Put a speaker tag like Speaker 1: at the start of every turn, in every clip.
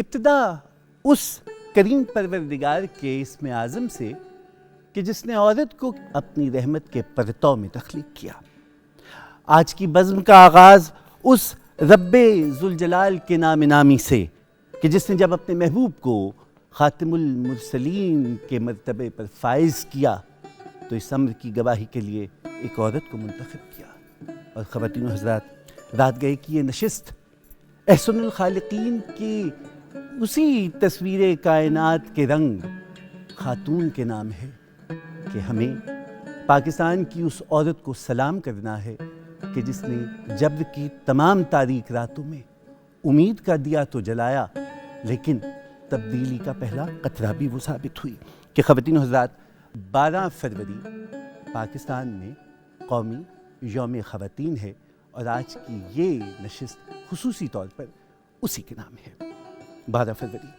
Speaker 1: इब्तिदा उस करीम परवरदिगार के इस्म आज़म से कि जिसने औरत को अपनी रहमत के परतौ में तख्लीक किया। आज की बज़्म का आगाज़ उस रब्बे ज़ुल जलाल के नाम नामी से कि जिसने जब अपने महबूब को ख़ातिमुल मुरसलीन के मर्तबे पर फाइज़ किया तो इस अम्र की गवाही के लिए एक औरत को मुंतखब किया। और ख़वातीन व हज़रात, रात गए की ये नशिस्त एहसनुल खालिकीन की उसी तस्वीर कायनात के रंग खातून के नाम है कि हमें पाकिस्तान की उस औरत को सलाम करना है कि जिसने जब्र की तमाम तारीक रातों में उम्मीद का दिया तो जलाया, लेकिन तब्दीली का पहला कतरा भी वो साबित हुई कि ख़वातीन व हज़रात 12 फरवरी पाकिस्तान में कौमी यौम ख़वातीन है और आज की ये नशिस्त खुसूसी तौर पर उसी के नाम है। 12 फरवरी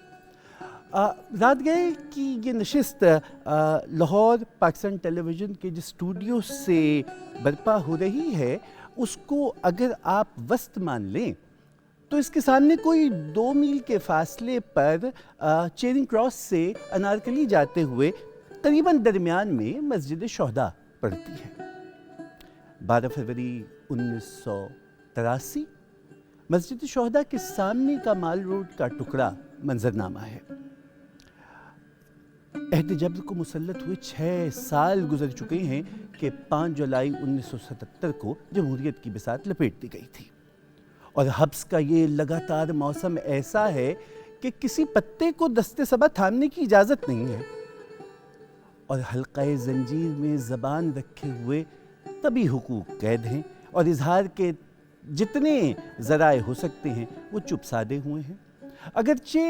Speaker 1: रात गए कि ये नशिस्त लाहौर पाकिस्तान टेलीविज़न के जिस स्टूडियो से बर्पा हो रही है उसको अगर आप वस्त मान लें तो इसके सामने कोई 2 मील के फासले पर चेरिंग क्रॉस से अनारकली जाते हुए करीबन दरमियान में मस्जिद शोहदा पड़ती है। 12 फरवरी 1983 मस्जिद शोहदा के सामने का माल रोड का टुकड़ा मंजरनामा है। अहद जब्र को मुसल्लत हुए 6 साल गुजर चुके हैं कि 5 जुलाई 1977 को जमहूरियत की बिसात लपेट दी गई थी और हब्स का ये लगातार मौसम ऐसा है कि किसी पत्ते को दस्ते सबा थामने की इजाज़त नहीं है और हल्क़ाए जंजीर में ज़बान रखे हुए तभी हुकूक कैद हैं और इजहार के जितने ज़राए हो सकते हैं वो चुप साधे हुए हैं। अगरचे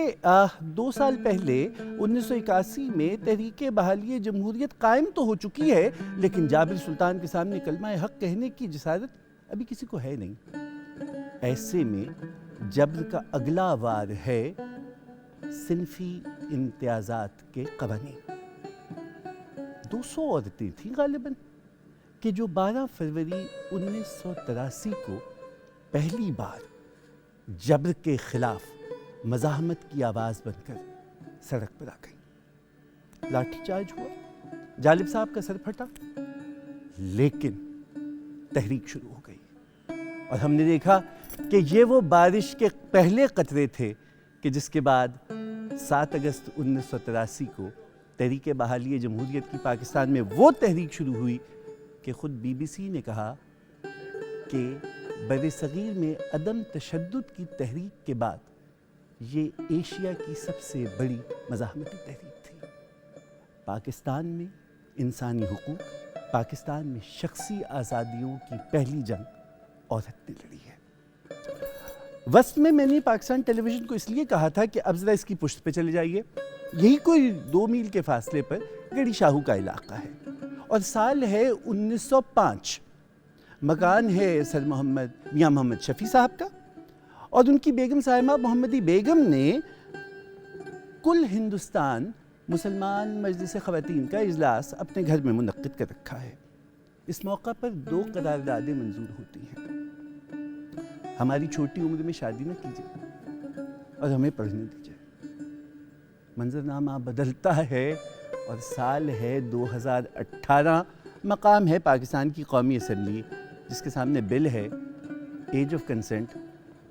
Speaker 1: 2 साल पहले 1981 में तहरीके बहाली जमहूरियत कायम तो हो चुकी है, लेकिन जाबिर सुल्तान के सामने कलमा हक कहने की जिसारत अभी किसी को है नहीं। ऐसे में जब्र का अगला वार है सिनफी इम्तियाज़ात के कवानीन। 200 औरतें थीं गालिबन कि जो 12 फरवरी 1983 को पहली बार जब्र के खिलाफ मज़ाहमत की आवाज़ बनकर सड़क पर आ गई। लाठीचार्ज हुआ, जालिब साहब का सर फटा, लेकिन तहरीक शुरू हो गई और हमने देखा कि ये वो बारिश के पहले कतरे थे कि जिसके बाद 7 अगस्त 1983 को तहरीक बहाली जमहूरियत की पाकिस्तान में वो तहरीक शुरू हुई कि ख़ुद BBC ने कहा कि बरे-सग़ीर में अदम तशद्दुद की तहरीक के बाद ये एशिया की सबसे बड़ी मज़ाहमती तहरीक थी। पाकिस्तान में इंसानी हुकूक, पाकिस्तान में शख्सी आज़ादियों की पहली जंग औरत ने लड़ी है। वस्त में मैंने पाकिस्तान टेलीविज़न को इसलिए कहा था कि अब ज़रा इसकी पुश्त पे चले जाइए। यही कोई 2 मील के फासले पर गड़ी शाहू का इलाका है और साल है 1905। मकान है सर मियाँ मोहम्मद शफ़ी साहब का और उनकी बेगम साहिबा मोहम्मदी बेगम ने कुल हिंदुस्तान मुसलमान मजलिस ख़वातीन का इजलास अपने घर में मुनक्किद कर रखा है। इस मौका पर 2 करारदादें मंजूर होती हैं। हमारी छोटी उम्र में शादी न कीजिए और हमें पढ़ने दीजिए। मंजरनामा बदलता है और साल है 2018। मकाम है पाकिस्तान की कौमी असम्बली जिसके सामने बिल है एज ऑफ कंसेंट।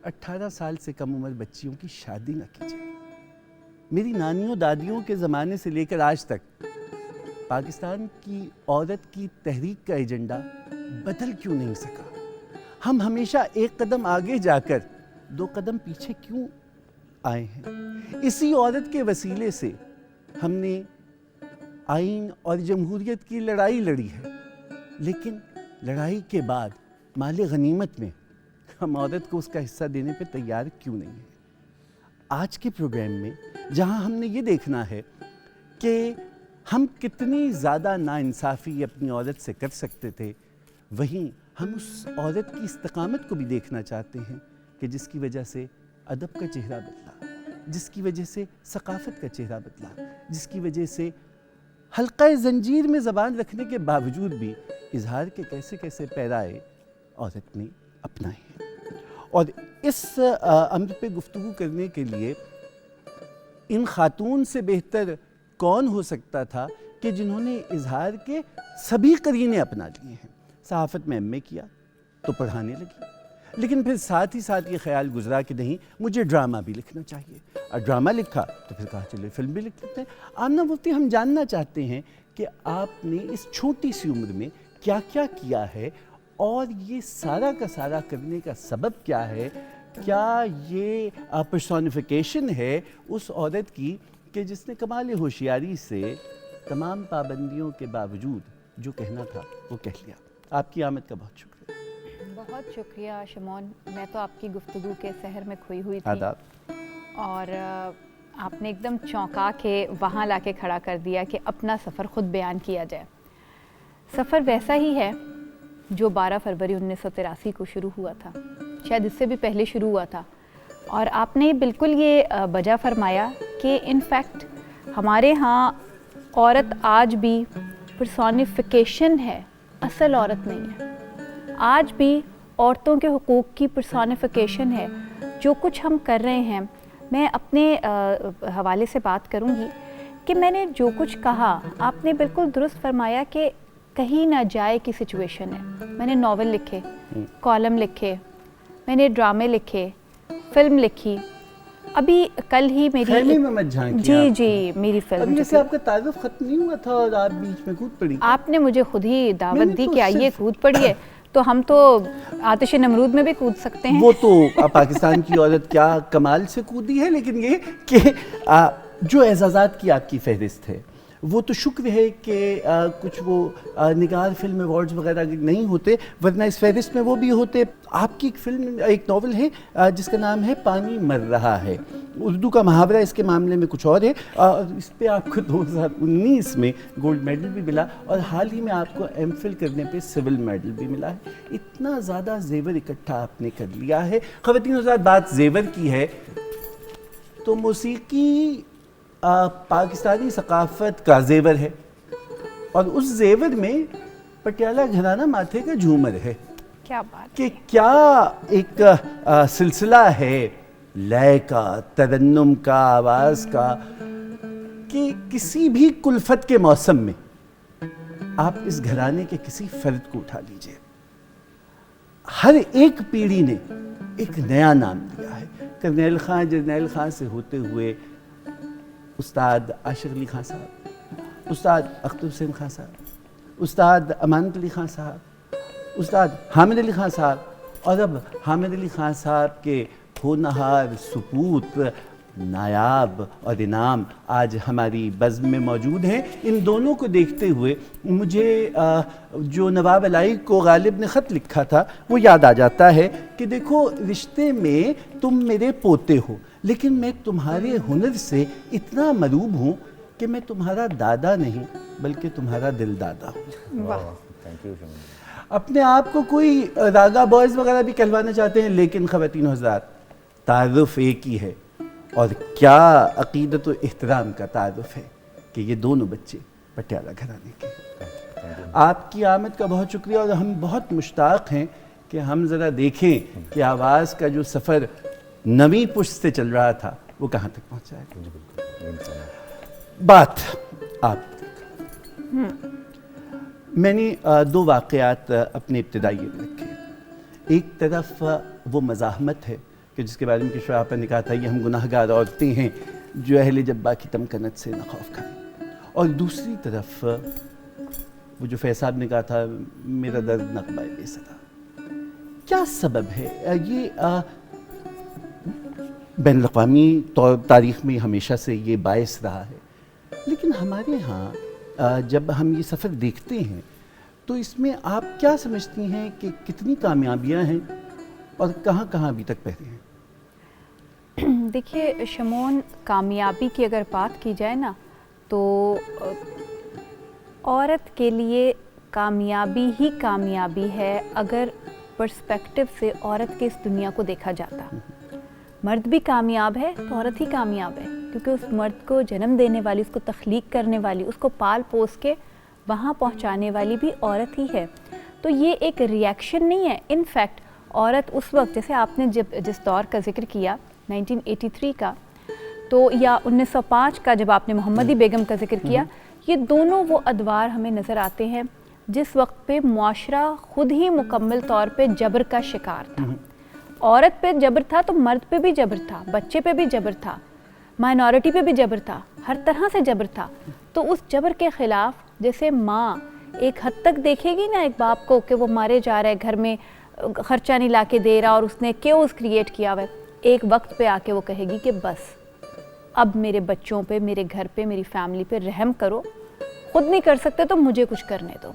Speaker 1: 18 साल से कम उम्र बच्चियों की शादी न कीजिए। मेरी नानियों दादियों के ज़माने से लेकर आज तक पाकिस्तान की औरत की तहरीक का एजेंडा बदल क्यों नहीं सका? हम हमेशा एक कदम आगे जाकर 2 कदम पीछे क्यों आए हैं? इसी औरत के वसीले से हमने आइन और जमहूरियत की लड़ाई लड़ी है, लेकिन लड़ाई के बाद माले गनीमत में हम औरत को उसका हिस्सा देने पे तैयार क्यों नहीं है? आज के प्रोग्राम में जहां हमने ये देखना है कि हम कितनी ज़्यादा नाइंसाफ़ी अपनी औरत से कर सकते थे, वहीं हम उस औरत की इस्तकामत को भी देखना चाहते हैं कि जिसकी वजह से अदब का चेहरा बदला, जिसकी वजह से सकाफ़त का चेहरा बदला, जिसकी वजह से हल्क़ाए ज़ंजीर में ज़बान रखने के बावजूद भी इजहार के कैसे कैसे पैराए औरत ने अपनाए हैं। और इस अम्र पे गुफ्तगू करने के लिए इन खातून से बेहतर कौन हो सकता था कि जिन्होंने इजहार के सभी करीने अपना लिए हैं। सहाफ़त में एमए किया तो पढ़ाने लगी, लेकिन फिर साथ ही साथ ये ख्याल गुजरा कि नहीं, मुझे ड्रामा भी लिखना चाहिए। और ड्रामा लिखा तो फिर कहा चलिए फिल्म भी लिख लेते हैं। आमना मुफ्ती, हम जानना चाहते हैं कि आपने इस छोटी सी उम्र में क्या क्या किया है और ये सारा का सारा करने का सबब क्या है? क्या ये पर्सोनिफिकेशन है उस औरत की कि जिसने कमाल होशियारी से तमाम पाबंदियों के बावजूद जो कहना था वो कह लिया? आपकी आमद का बहुत शुक्रिया।
Speaker 2: बहुत शुक्रिया शमौन, मैं तो आपकी गुफ्तगू के सहर में खोई हुई थी
Speaker 1: आदाब।
Speaker 2: और आपने एकदम चौंका के वहाँ लाके खड़ा कर दिया कि अपना सफ़र ख़ुद बयान किया जाए। सफ़र वैसा ही है जो 12 फरवरी 1983 को शुरू हुआ था, शायद इससे भी पहले शुरू हुआ था। और आपने बिल्कुल ये बजा फरमाया कि इनफैक्ट हमारे यहाँ औरत आज भी पर्सोनिफिकेशन है, असल औरत नहीं है। आज भी औरतों के हुकूक़ की पर्सोनिफिकेशन है। जो कुछ हम कर रहे हैं, मैं अपने हवाले से बात करूंगी कि मैंने जो कुछ कहा, आपने बिल्कुल दुरुस्त फरमाया कि कहीं ना जाए की सिचुएशन है। मैंने नावल लिखे, कॉलम लिखे, मैंने ड्रामे लिखे, फिल्म लिखी। अभी कल ही मेरी
Speaker 1: में मत झांकिए
Speaker 2: जी जी मेरी फिल्म
Speaker 1: जैसे आपका तारुफ खत्म नहीं हुआ था और आप बीच में कूद पड़ी।
Speaker 2: आपने मुझे खुद ही दावत दी
Speaker 1: तो
Speaker 2: कि आइए कूद पड़िए, तो हम तो आतिश नमरूद में भी कूद सकते हैं।
Speaker 1: वो तो पाकिस्तान की औरत क्या कमाल से कूदी है, लेकिन ये कि जो एजाज़ात की आपकी फहरिस्त है वो तो शुक्र है कि कुछ वो निगार फिल्म अवार्ड्स वगैरह नहीं होते, वरना इस फहरिस्त में वो भी होते। आपकी एक फिल्म, एक नॉवल है जिसका नाम है पानी मर रहा है। उर्दू का मुहावरा इसके मामले में कुछ और है। इस पे आपको 2019 में गोल्ड मेडल भी मिला और हाल ही में आपको एमफिल करने पे सिविल मेडल भी मिला है। इतना ज़्यादा जेवर इकट्ठा आपने कर लिया है। ख़वातीन हज़रात, बात जेवर की है तो मौसीकी पाकिस्तानी सकाफ़त का जेवर है और उस जेवर में पटियाला घराना माथे का झूमर है।
Speaker 2: क्या बात
Speaker 1: कि क्या एक सिलसिला है लय का, तरन्नुम का, आवाज़ का, कि किसी भी कुल्फत के मौसम में आप इस घराने के किसी फर्द को उठा लीजिए, हर एक पीढ़ी ने एक नया नाम दिया है। करनैल खां, जरनैल खां से होते हुए उस्ताद आशिक अली खां साहब, उस्ताद अख्तर हुसैन खां साहब, उस्ताद अमानत अली खां साहब, उस्ताद हामिद अली खां साहब, और अब हामिद अली खां साहब के होनहार सुपूत, नायाब और इनाम आज हमारी बज़्म में मौजूद हैं। इन दोनों को देखते हुए मुझे जो नवाब अलाई को गालिब ने ख़त लिखा था वो याद आ जाता है कि देखो, रिश्ते में तुम मेरे पोते हो, लेकिन मैं तुम्हारे हुनर से इतना मरूब हूँ कि मैं तुम्हारा दादा नहीं बल्कि तुम्हारा दिल दादा हूँ।
Speaker 3: Thank you.
Speaker 1: अपने आप को कोई रागा बॉयज़ वगैरह भी कहलवाना चाहते हैं, लेकिन ख़वातीन हज़रात, तारुफ एक ही है और क्या अक़ीदत व एहतराम का तारुफ है कि ये दोनों बच्चे पटियाला घराने के। आपकी आमद का बहुत शुक्रिया और हम बहुत मुश्ताक़ हैं कि हम ज़रा देखें कि आवाज़ का जो सफ़र नवी पुश्त से चल रहा था वो कहाँ तक पहुँचा है। बात आप मैंने दो वाक़यात अपने इब्तिदाइये में रखे। एक तरफ वो मज़ाहमत है कि जिसके बारे में किशोर आपा ने कहा था, ये हम गुनाहगार औरतें हैं जो अहले जब्बा की तमकनत से न खौफ खाएं, और दूसरी तरफ वो जो फैज़ साहब ने कहा था, मेरा दर्द नक़्बा बेसरा। क्या सबब है ये? बैन अक़वामी तारीख़ में हमेशा से ये बायस रहा है, लेकिन हमारे यहाँ जब हम ये सफ़र देखते हैं तो इसमें आप क्या समझती हैं कि कितनी कामयाबियाँ हैं और कहाँ कहाँ अभी तक पहले हैं?
Speaker 2: देखिए शमौन, कामयाबी की अगर बात की जाए ना, तो औरत के लिए कामयाबी ही कामयाबी है अगर पर्सपेक्टिव से औरत के इस दुनिया को देखा जाता। मर्द भी कामयाब है तो औरत ही कामयाब है, क्योंकि उस मर्द को जन्म देने वाली, उसको तख्लीक करने वाली, उसको पाल पोस के वहाँ पहुँचाने वाली भी औरत ही है। तो ये एक रिएक्शन नहीं है। इनफैक्ट औरत उस वक्त, जैसे आपने जब जिस दौर का जिक्र किया 1983 का, तो या 1905 का जब आपने मोहम्मदी बेगम का जिक्र किया, ये दोनों वो अदवार हमें नज़र आते हैं जिस वक्त पे मुआशरा खुद ही मुकम्मल तौर पे जबर का शिकार था। औरत पे जबर था तो मर्द पे भी जबर था, बच्चे पे भी जबर था, माइनॉरिटी पे भी जबर था, हर तरह से जबर था। तो उस जबर के ख़िलाफ़ जैसे माँ एक हद तक देखेगी ना एक बाप को कि वो मारे जा रहा है, घर में ख़र्चा नहीं ला के दे रहा और उसने केओस क्रिएट किया हुआ है, एक वक्त पे आके वो कहेगी कि बस अब मेरे बच्चों पे, मेरे घर पे, मेरी फैमिली पे रहम करो, खुद नहीं कर सकते तो मुझे कुछ करने दो।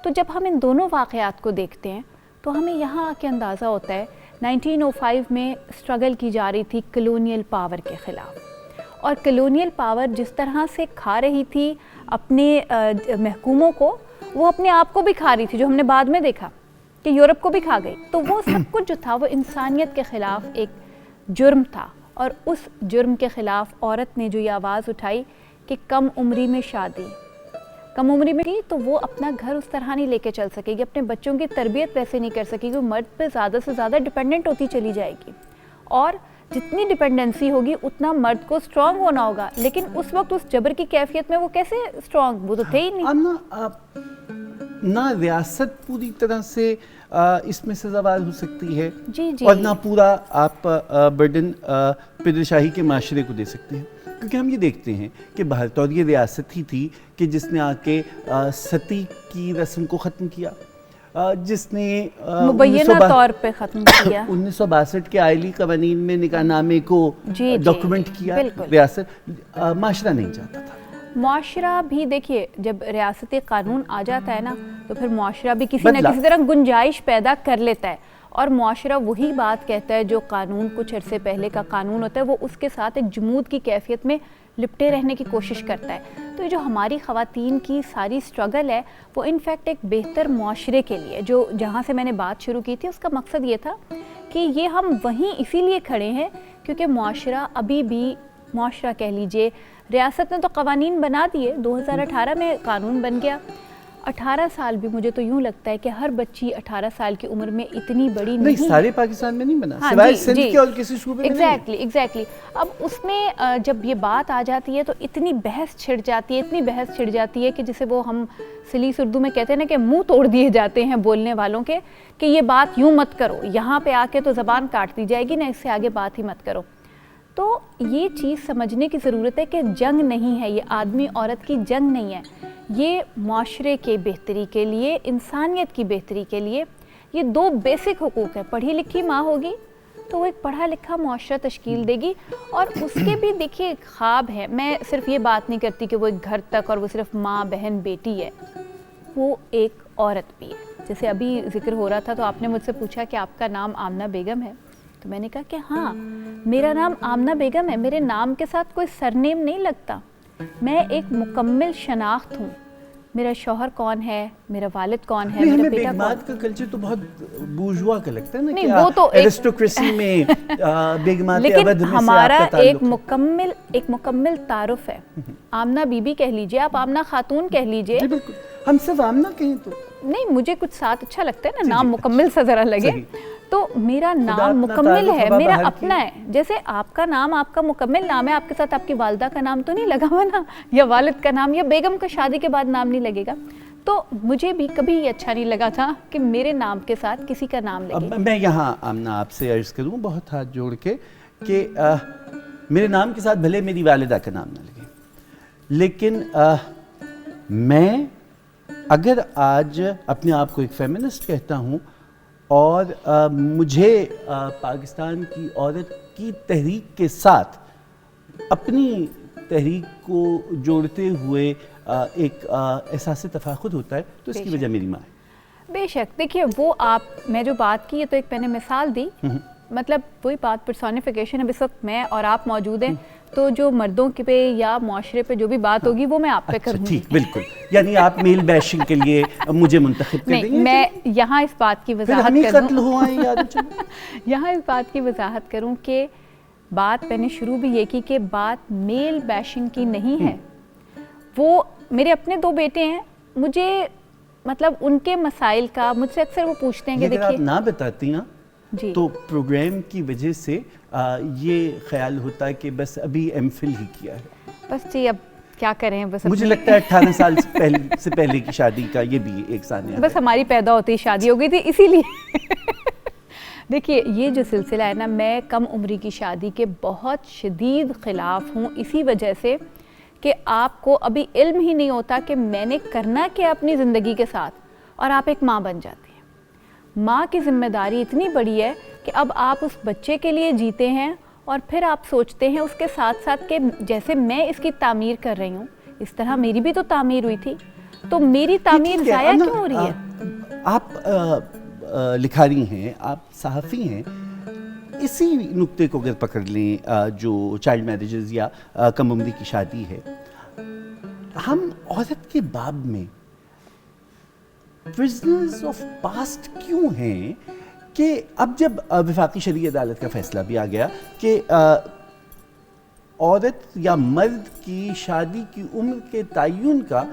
Speaker 2: तो जब हम इन दोनों वाक़यात को देखते हैं तो हमें यहाँ आके अंदाज़ा होता है 1905 में स्ट्रगल की जा रही थी कलोनियल पावर के ख़िलाफ़, और कलोनियल पावर जिस तरह से खा रही थी अपने महकूमों को, वो अपने आप को भी खा रही थी, जो हमने बाद में देखा कि यूरोप को भी खा गई। तो वो सब कुछ जो था वो इंसानियत के ख़िलाफ़ एक जुर्म था, और उस जुर्म के ख़िलाफ़ औरत ने जो ये आवाज़ उठाई कि कम उम्री में शादी, कम उम्री में की तो वो अपना घर उस तरह नहीं लेके चल सकेगी, अपने बच्चों की तरबियत वैसे नहीं कर सकेगी, वो मर्द पे ज़्यादा से ज़्यादा डिपेंडेंट होती चली जाएगी, और जितनी डिपेंडेंसी होगी उतना मर्द को स्ट्रॉन्ग होना होगा। लेकिन उस वक्त उस जबर की कैफियत में वो कैसे स्ट्रॉन्ग, वो तो थे ही नहीं।
Speaker 1: ना रियासत पूरी तरह से इसमें सजावार हो सकती है
Speaker 2: जी जी,
Speaker 1: और ना पूरा आप बर्डन पिदरशाही के माशरे को दे सकते हैं, क्योंकि हम ये देखते हैं कि बहरतौर ये रियासत ही थी कि जिसने आके सती की रस्म को ख़त्म किया, जिसने
Speaker 2: मुबैना तौर पे ख़त्म किया
Speaker 1: 1962 के आइली कवानीन में निकाहनामे को डॉक्यूमेंट किया। रियासत माशरा नहीं चाहता था।
Speaker 2: मुआशरा भी देखिए, जब रियासती कानून आ जाता है ना तो फिर मुआशरा भी किसी न किसी तरह गुंजाइश पैदा कर लेता है, और मुआशरा वही बात कहता है जो कानून कुछ अरसे पहले का कानून होता है, वो उसके साथ एक जमूद की कैफियत में लिपटे रहने की कोशिश करता है। तो ये जो हमारी ख़वातीन की सारी स्ट्रगल है वो इनफैक्ट एक बेहतर मुआशरे के लिए, जो जहाँ से मैंने बात शुरू की थी उसका मकसद ये था कि ये हम वहीं इसीलिए खड़े हैं क्योंकि मुआशरा अभी भी, मुआशरा कह लीजिए, रियासत ने तो कवानीन बना दिए, 2018 में कानून बन गया, 18 साल भी मुझे तो यूँ लगता है कि हर बच्ची 18 साल की उम्र में इतनी बड़ी नहीं,
Speaker 1: सारे पाकिस्तान में नहीं बना,
Speaker 2: हाँ,
Speaker 1: सिवाय सिंध के और किसी सूबे में
Speaker 2: एग्जैक्टली। अब उसमें जब ये बात आ जाती है तो इतनी बहस छिड़ जाती है कि जिसे वो हम सलीस उर्दू में कहते हैं ना कि मुंह तोड़ दिए जाते हैं बोलने वालों के, कि ये बात यूँ मत करो, यहाँ पे आके तो ज़बान काट दी जाएगी ना, इससे आगे बात ही मत करो। तो ये चीज़ समझने की ज़रूरत है कि जंग नहीं है, ये आदमी औरत की जंग नहीं है, ये माशरे के बेहतरी के लिए, इंसानियत की बेहतरी के लिए ये दो बेसिक हुकूक है। पढ़ी लिखी माँ होगी तो वो एक पढ़ा लिखा मुआशरा तश्कील देगी, और उसके भी देखिए ख्वाब है। मैं सिर्फ ये बात नहीं करती कि वो एक घर तक और वो सिर्फ माँ बहन बेटी है, वो एक औरत भी है। जैसे अभी जिक्र हो रहा था तो आपने मुझसे पूछा कि आपका नाम आमना बेगम है, तो मैंने कहा कि हाँ, मेरा नाम आमना बेगम है, मेरे नाम के साथ कोई सरनेम नहीं लगता, मैं एक मुकम्मल शनाख्त हूँ। मेरा शौहर कौन है, मेरा वालिद कौन है, मेरा बेटा कौन।
Speaker 1: का कल्चर तो बहुत बूर्जुआ का लगता है ना,
Speaker 2: नहीं वो तो
Speaker 1: एरिस्टोक्रेसी में बेगमात
Speaker 2: लेकिन
Speaker 1: अवध में
Speaker 2: हमारा
Speaker 1: से आपका
Speaker 2: एक मुकम्मल तारुफ है। आमना बीबी कह लीजिए, आप आमना खातून कह लीजिए,
Speaker 1: हम सिर्फ आमना कहें तो
Speaker 2: नहीं, मुझे कुछ साथ अच्छा लगता है ना, नाम मुकम्मल सा जरा लगे, तो मेरा नाम मुकम्मल है, मेरा अपना है। जैसे आपका नाम आपका मुकम्मल नाम है, आपके साथ आपकी वालिदा का नाम तो नहीं लगा हुआ ना, या वालिद का नाम, या बेगम का शादी के बाद नाम नहीं लगेगा। तो मुझे भी कभी ये अच्छा नहीं लगा था कि मेरे नाम के साथ किसी का नाम लगे।
Speaker 1: मैं यहाँ आमना आपसे अर्ज करूँ बहुत हाथ जोड़ के कि मेरे नाम के साथ भले मेरी वालिदा का नाम ना लगे, लेकिन मैं अगर आज अपने आप को एक फेमिनिस्ट कहता हूँ और मुझे पाकिस्तान की औरत की तहरीक के साथ अपनी तहरीक को जोड़ते हुए एक एहसास तफाखुर होता है, तो इसकी वजह मेरी माँ है।
Speaker 2: बेशक, देखिए वो आप, मैं जो बात की है तो एक मैंने मिसाल दी, मतलब वही बात पर्सोनिफिकेशन है। इस वक्त मैं और आप मौजूद हैं, तो जो मर्दों के पे या मुआशरे पे जो भी बात होगी वो मैं आप पे करूँगी।
Speaker 1: ठीक, बिल्कुल, यानी आप मेल बैशिंग के लिए मुझे मुंतखब कर देंगे।
Speaker 2: मैं यहाँ इस बात की वजाहत यहाँ इस बात की वजाहत करूँ कि बात मैंने शुरू भी ये की कि बात मेल बैशिंग की नहीं है। वो मेरे अपने दो बेटे हैं, मुझे मतलब उनके मसाइल का मुझसे अक्सर वो पूछते हैं कि देखिए,
Speaker 1: आप ना बताती ना
Speaker 2: जी।
Speaker 1: तो प्रोग्राम की वजह से ये ख्याल होता है कि बस अभी एमफिल ही किया है।
Speaker 2: बस जी, अब क्या करें, बस
Speaker 1: मुझे
Speaker 2: अपनी-
Speaker 1: लगता है 18 साल से पहले की शादी का ये भी एक सानिया
Speaker 2: बस
Speaker 1: है।
Speaker 2: हमारी पैदा होते ही शादी हो गई थी, इसीलिए देखिए, ये जो सिलसिला है ना, मैं कम उम्री की शादी के बहुत शदीद ख़िलाफ़ हूँ, इसी वजह से कि आपको अभी इल्म ही नहीं होता कि मैंने करना क्या अपनी ज़िंदगी के साथ, और आप एक माँ बन जाती हैं। माँ की ज़िम्मेदारी इतनी बड़ी है कि अब आप उस बच्चे के लिए जीते हैं, और फिर आप सोचते हैं उसके साथ साथ कि जैसे मैं इसकी तामीर कर रही हूँ, इस तरह मेरी भी तो तामीर हुई थी, तो मेरी तामीर
Speaker 1: ठीक है,
Speaker 2: ज़ाया
Speaker 1: अन्ना,
Speaker 2: क्यों हो रही है?
Speaker 1: आप लिखारी हैं, आप सहाफ़ी हैं, इसी नुक्ते को अगर पकड़ लें, जो चाइल्ड मैरिजेस या कम उम्री की शादी है, हम औरत के बाब में प्रिजनर्स ऑफ पास्ट क्यों हैं कि अब जब वफाकी शरई अदालत का फैसला भी आ गया कि औरत या मर्द की शादी की उम्र के तयन का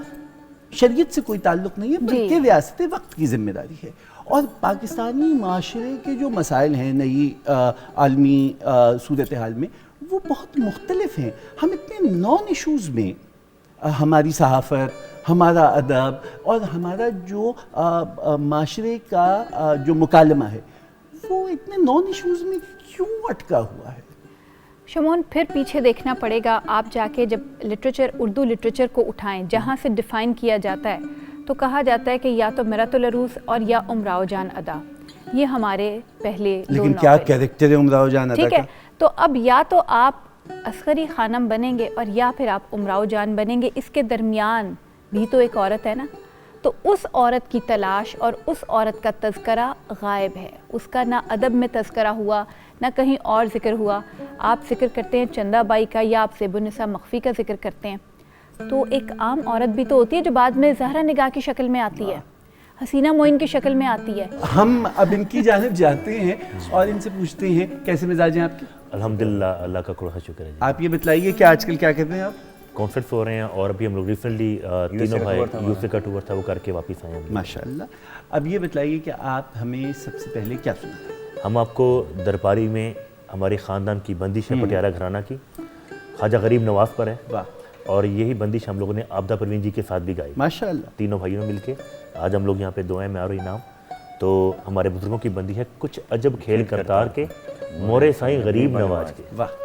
Speaker 1: शरीयत से कोई ताल्लुक नहीं है, बल्कि रियासत वक्त की जिम्मेदारी है। और पाकिस्तानी माशरे के जो मसाइल हैं नई आलमी सूरत हाल में, वो बहुत मुख्तलिफ हैं। हम इतने नॉन इशूज़ में हमारी सहाफ़त, हमारा अदब और हमारा जो माशरे का जो मुकालमा है, वो इतने नॉन इशूज़ में क्यों अटका हुआ है?
Speaker 2: शमोन, फिर पीछे देखना पड़ेगा। आप जाके जब लिटरेचर, उर्दू लिटरेचर को उठाएं, जहाँ से डिफ़ाइन किया जाता है, तो कहा जाता है कि या तो मिरातुल अरूस और या उमराव जान अदा, ये हमारे पहले दो
Speaker 1: लेकिन क्या
Speaker 2: नॉवेल।
Speaker 1: कैरेक्टर है उमराव जान अदा
Speaker 2: ठीक है,
Speaker 1: का?
Speaker 2: तो अब या तो आप अस्करी खानम बनेंगे और या फिर आप उमराव जान बनेंगे, इसके दरमियान भी तो एक औरत है ना। तो उस औरत की तलाश और उस औरत का तज़करा गायब है, उसका ना अदब में तज़करा हुआ, ना कहीं और ज़िक्र हुआ। आप ज़िक्र करते हैं चंदा बाई का या आप ज़ेबुन्निसा मख्फ़ी का ज़िक्र करते हैं, तो एक आम औरत भी तो होती है जो बाद में ज़हरा निगाह की शक्ल में आती है, हसीना मोइन की शक्ल में आती है।
Speaker 1: हम अब इनकी जानिब जाते हैं और इनसे पूछते हैं कैसे मिजाज हैं आपके?
Speaker 3: अल्हम्दुलिल्लाह, अल्लाह का करोड़ शुक्र है जी।
Speaker 1: आप ये बताइए कि आजकल क्या करते हैं आप?
Speaker 3: कॉन्सर्ट्स हो रहे हैं और अभी हम लोग रिसेंटली तीनों भाई यूएसए का टूर था, वो करके वापस आए हैं।
Speaker 1: माशाल्लाह। अब ये बताइए कि आप हमें सबसे पहले क्या सुना?
Speaker 3: हम आपको दरबारी में हमारे ख़ानदान की बंदिश है पटियाला घराना की, ख्वाजा गरीब नवाज़ पर है।
Speaker 1: वाह,
Speaker 3: और यही बंदिश हम लोगों ने आपदा परवीन जी के साथ भी गाई,
Speaker 1: माशाल्लाह।
Speaker 3: तीनों भाइयों ने मिलके। आज हम लोग यहाँ पे दुआएं में आ रही नाम, तो हमारे बुजुर्गों की बंदी है, कुछ अजब खेल करतार के मोरे साईं गरीब नवाज के।
Speaker 1: वाह।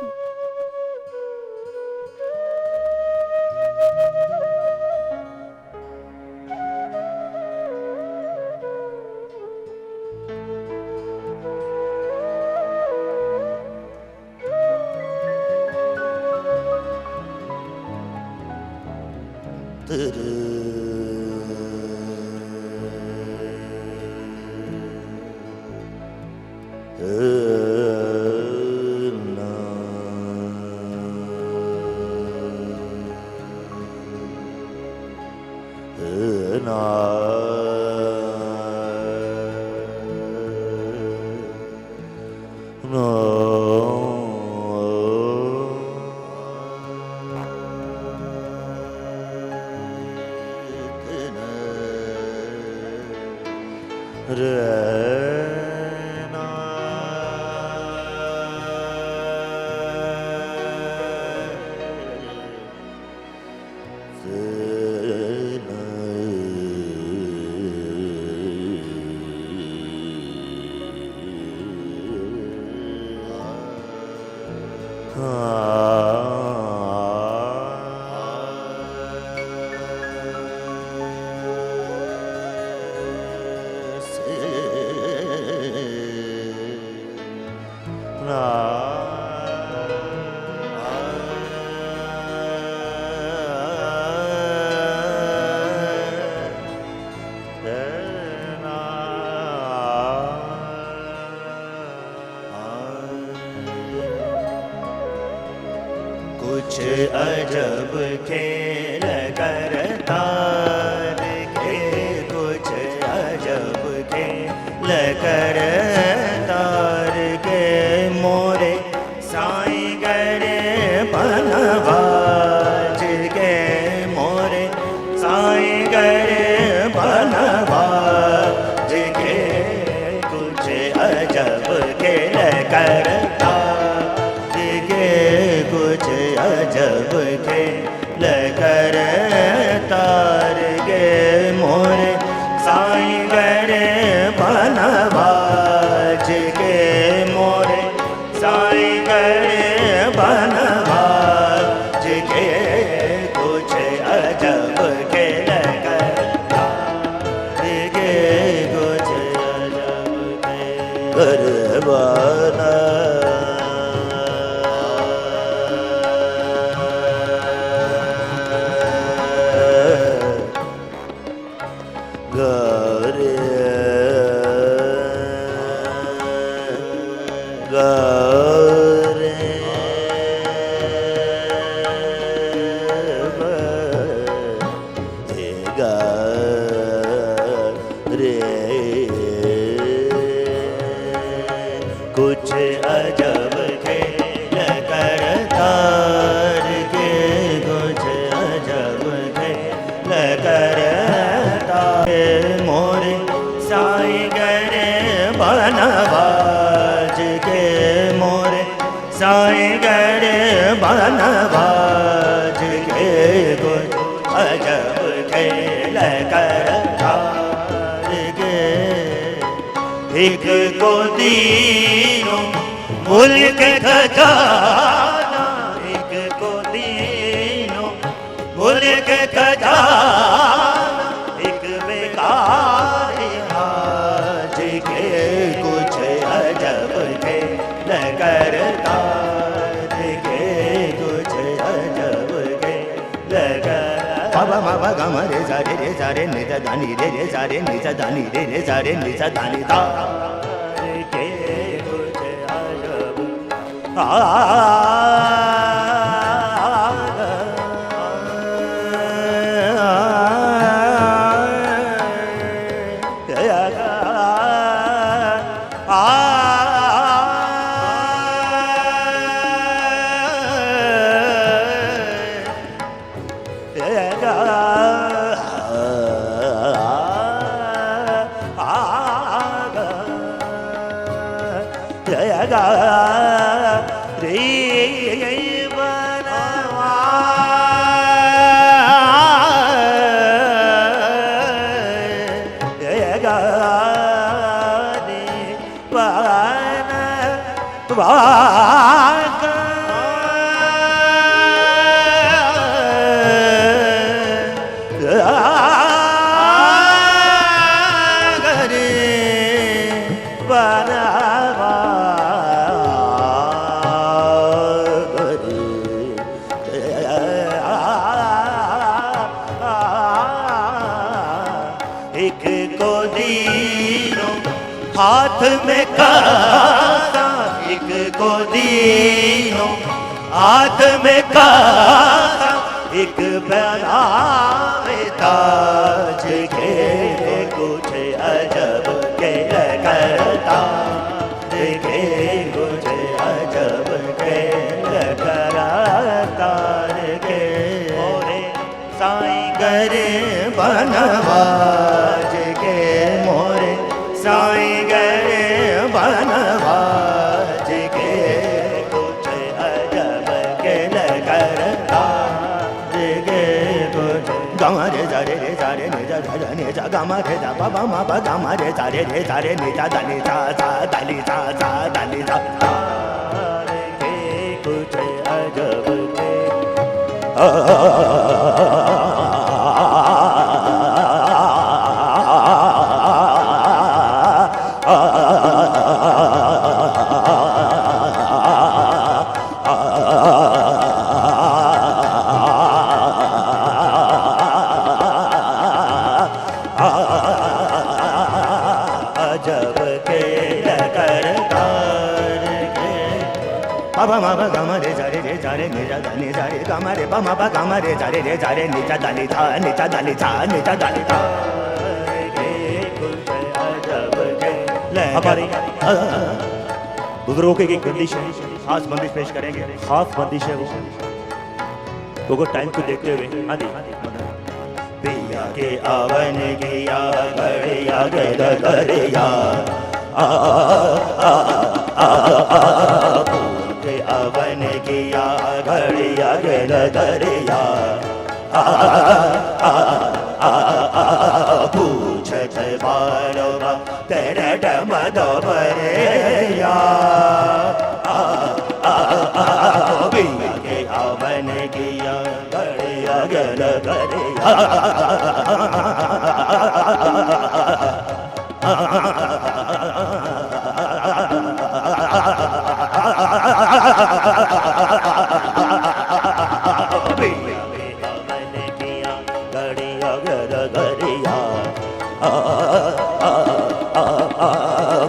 Speaker 4: कुछ अजब खेल करतार के, कुछ अजब खेल करतार के, मोरे साईं गरे बनवाज के, मोरे साईं गरे बनवाज के, कुछ अजब करतार के कुछ अजब खेल करतार के मोरे साईं गरे बनवाज के मोरे साईं गरे बनवाज के कुछ अजब खेल करतार के कुछ अजब खेल करवाना गरे गरे गरे कुछ अजब खेल करतार के कुछ अजब खेल करतार मोरे साईं गरे बनवाज के मोरे साईं गरे बनवाज के कुछ अजब खेल करतार के एक को दीनो मुल्क खजाना एक को दीनो मुल्क खजाना एक बेकार आज के कुछ अजब खेल करतार के कुछ अजब खेल बाबा माबा गम रे सारे निज दानी रे सारे निज दानी रे सारे निज दानी तार के कुछ अजब एक को दीनो हाथ में कांटा एक को दीनो हाथ में कांटा एक बनावे ताज के कुछ अजब खेल करतार के कुछ अजब खेल करतार के मोरे साईं गरे बनवाज के मोरे साईं गरे बनवाज के कुछ अजब खेल करतार के कुछ गमा रे सारे ने जा ने जा गमा रे जा बाबा मा बा गमा रे सारे ने जा दानी सा दानी सा दानी सा के कुछ अजब के अजब खेल करतार के बाबा मा बा गमा रे सारे ने जा दानी सारे गमा रे बा मा बा गमा रे सारे ने जा दानी था दानी था के कुछ अजब खेल
Speaker 3: हमारी बुजुर्गों की एक बंदिश है, खास बंदिश पेश करेंगे। खास बंदिश है वो टाइम को देखते हुए। हाँ जी,
Speaker 4: पिया के आवन किया गड़िया गद करिया के अवन किया घड़िया गेल दरिया पूछत बारवा तेरे डमद बरिया बिया के अवन किया घड़िया गेल दरिया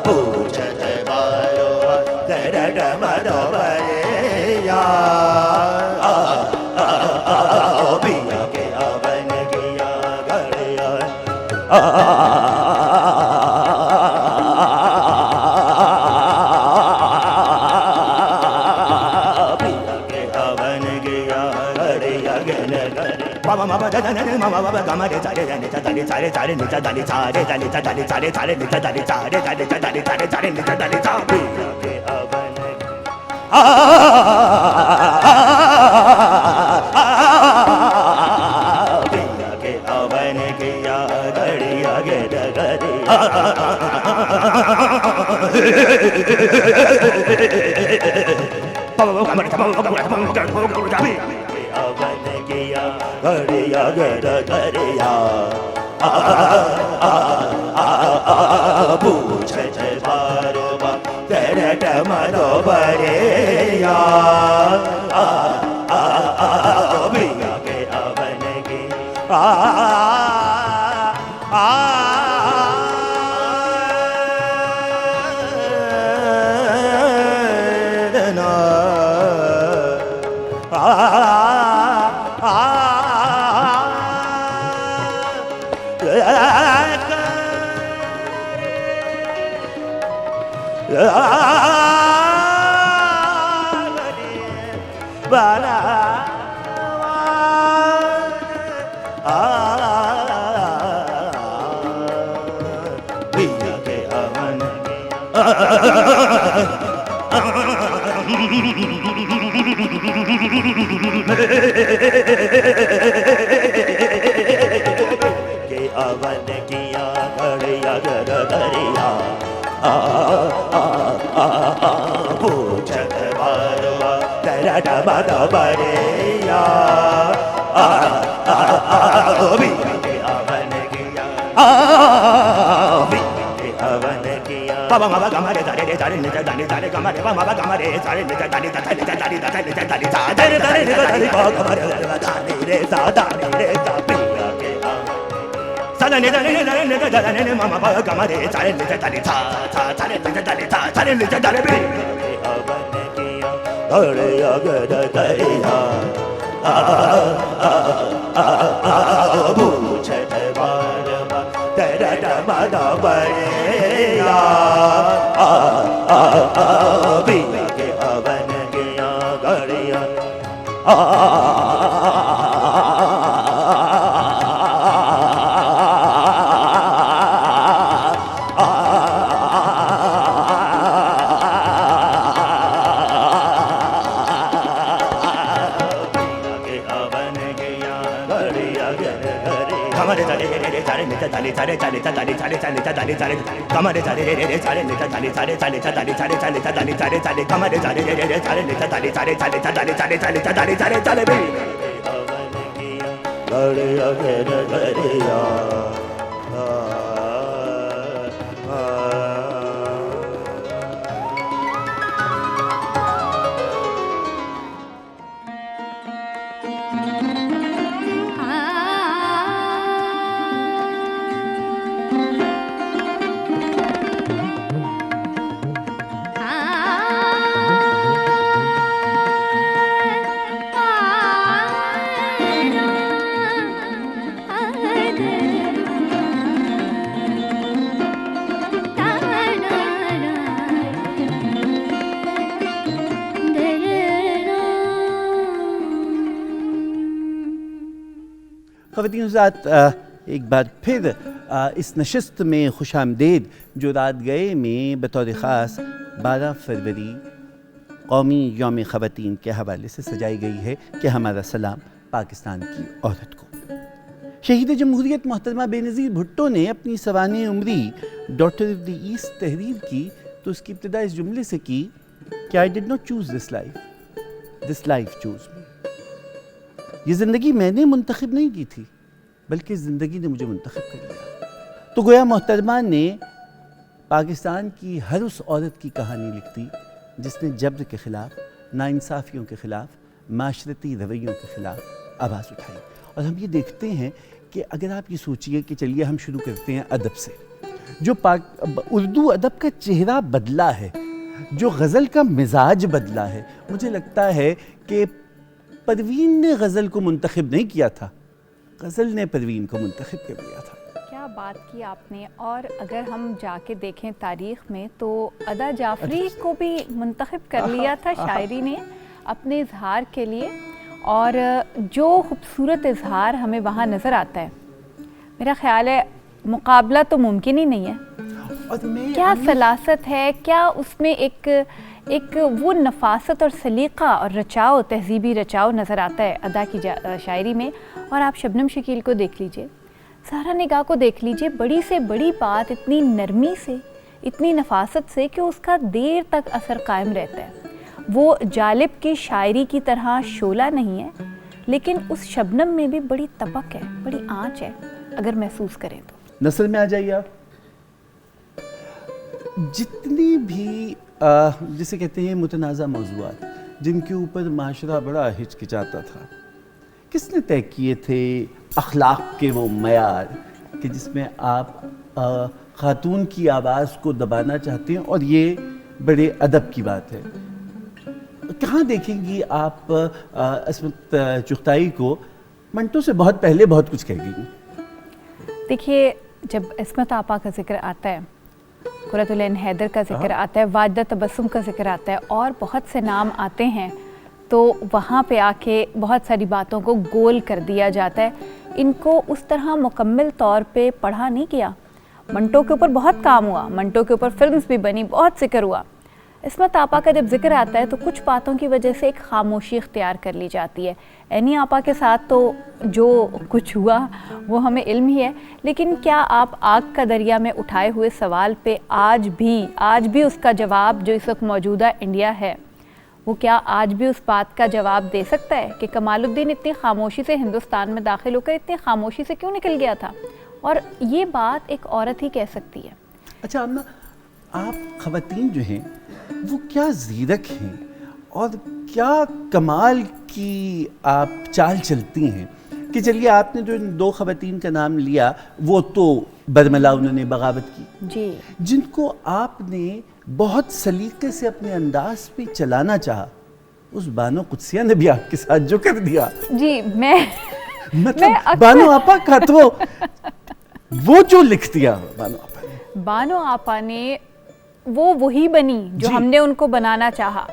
Speaker 4: पूछत बारो दरड मरो बरिया बिया के अवन किया घड़िया mama da da da mama baba gama de tare da ta tare tare tare ni ta tare tare tare tare tare tare ni ta tare tare tare tare tare tare ni ta tare tare के oven बिया के oven किया घड़िया गे डगरिया बाबा गमा de बाबा गमा oven किया घड़िया गर दरिया पूछत बारवा तेरे डमरो बरिया बिया के अवन की बिया के अवन के अवन किया घड़िया गर दरिया पूछत बारवा तेरा डमद बरिया बिया के अवन किया बिया के अवन किया बाबा मामा गमा रे तारे तारे नि तारे तारे गमा रे बाबा गमा रे तारे नि तारे तारे तारे तारे तारे तारे तारे तारे तारे गमा रे तारे रे तारे रे बिया के सादा ने तारे ने तारे ने मामा बाबा गमा रे तारे नि तारे तारे तारे तारे नि तारे बिया के अवन किया घड़िया गर दरिया पूछत बारवा तेरा डमद बरिया बिया के अवन किया घड़िया Come on, ख़वातीन हज़रात, एक बार फिर इस नशिस्त में खुश आमदीद जो रात गए में बतौर ख़ास
Speaker 1: 12 फरवरी कौमी यौम ख़वातीन के हवाले से सजाई गई है कि हमारा सलाम पाकिस्तान की औरत को। शहीद जमहूरियत मोहतरमा बेनज़ीर भुट्टो ने अपनी सवाने उम्री डॉटर ऑफ द ईस्ट तहरीर की तो उसकी इब्तिदा इस जुमले से की कि I did not choose this life choose me. ये ज़िंदगी मैंने मुंतखब नहीं की थी, बल्कि ज़िंदगी ने मुझे मुंतखब कर लिया। तो गोया मोहतरमा ने पाकिस्तान की हर उस औरत की कहानी लिख दी जिसने जब्र के ख़िलाफ़, नाइंसाफ़ियों के ख़िलाफ़, माशरती रवैयों के ख़िलाफ़ आवाज़ उठाई। और हम ये देखते हैं कि अगर आप ये सोचिए कि चलिए हम शुरू करते हैं अदब से, जो उर्दू अदब का चेहरा बदला है, जो गज़ल का मिजाज बदला है। मुझे लगता है कि परवीन ने गज़ल को मुंतखब नहीं किया था, गज़ल ने परवीन को मुंतखब कर लिया था।
Speaker 2: क्या बात की आपने। और अगर हम जाके देखें तारीख़ में तो अदा जाफरी को भी मुंतखब कर लिया था शायरी ने अपने इजहार के लिए। और जो खूबसूरत इजहार हमें वहाँ नज़र आता है, मेरा ख़्याल है मुकाबला तो मुमकिन ही नहीं है।
Speaker 1: और
Speaker 2: क्या सलासत है, क्या उसमें एक वो नफासत और सलीक़ा और रचाव, तहजीबी रचाव नज़र आता है अदा की शायरी में। और आप शबनम शकील को देख लीजिए, ज़हरा निगाह को देख लीजिए, बड़ी से बड़ी बात इतनी नरमी से, इतनी नफासत से कि उसका देर तक असर कायम रहता है। वो जालिब की शायरी की तरह शोला नहीं है, लेकिन उस शबनम में भी बड़ी तपक है, बड़ी आँच है, अगर महसूस करें तो।
Speaker 1: नस्ल में आ जाइए आप, जितनी भी जिसे कहते हैं मुतनाज़ा मौज़ूआत जिनके ऊपर माशरा बड़ा हिचकिचाता था, किसने तय किए थे अखलाक के वो मयार कि जिसमें आप खातून की आवाज़ को दबाना चाहते हैं? और ये बड़े अदब की बात है। कहाँ देखेंगी आप अस्मत चुगताई को? मंटो से बहुत पहले बहुत कुछ कह गई।
Speaker 2: देखिए, जब अस्मत आपा का जिक्र आता है, कुरतुल ऐन हैदर का जिक्र आता है, वाजदा तबस्सुम का जिक्र आता है और बहुत से नाम आते हैं, तो वहाँ पे आके बहुत सारी बातों को गोल कर दिया जाता है। इनको उस तरह मुकम्मल तौर पे पढ़ा नहीं किया। मंटो के ऊपर बहुत काम हुआ, मंटो के ऊपर फिल्म्स भी बनी, बहुत जिक्र हुआ। इस्मत आपा का जब जिक्र आता है तो कुछ बातों की वजह से एक खामोशी इख्तियार कर ली जाती है। एनी आपा के साथ तो जो कुछ हुआ वो हमें इल्म ही है, लेकिन क्या आप आग का दरिया में उठाए हुए सवाल पे आज भी उसका जवाब, जो इस वक्त मौजूदा इंडिया है, वो क्या आज भी उस बात का जवाब दे सकता है कि कमालुद्दीन इतनी खामोशी से हिंदुस्तान में दाखिल होकर इतनी खामोशी से क्यों निकल गया था? और ये बात एक औरत ही कह सकती है।
Speaker 1: अच्छा आमना, आप ख़वातीन जो हैं वो क्या ज़ीरक हैं और क्या कमाल की आप चाल चलती हैं कि चलिए आपने जो इन दो ख़वातीन का नाम लिया वो तो बरमला उन्होंने बगावत की
Speaker 2: जी,
Speaker 1: जिनको आपने बहुत सलीके से अपने अंदाज पे चलाना चाहा, उस बानो कुदसिया ने भी आपके साथ जो कर दिया।
Speaker 2: जी, मैं
Speaker 1: मतलब बानो आपा का तो वो जो लिख दिया
Speaker 2: बानो आपा ने वो वही बनी जो हमने उनको बनाना चाहा,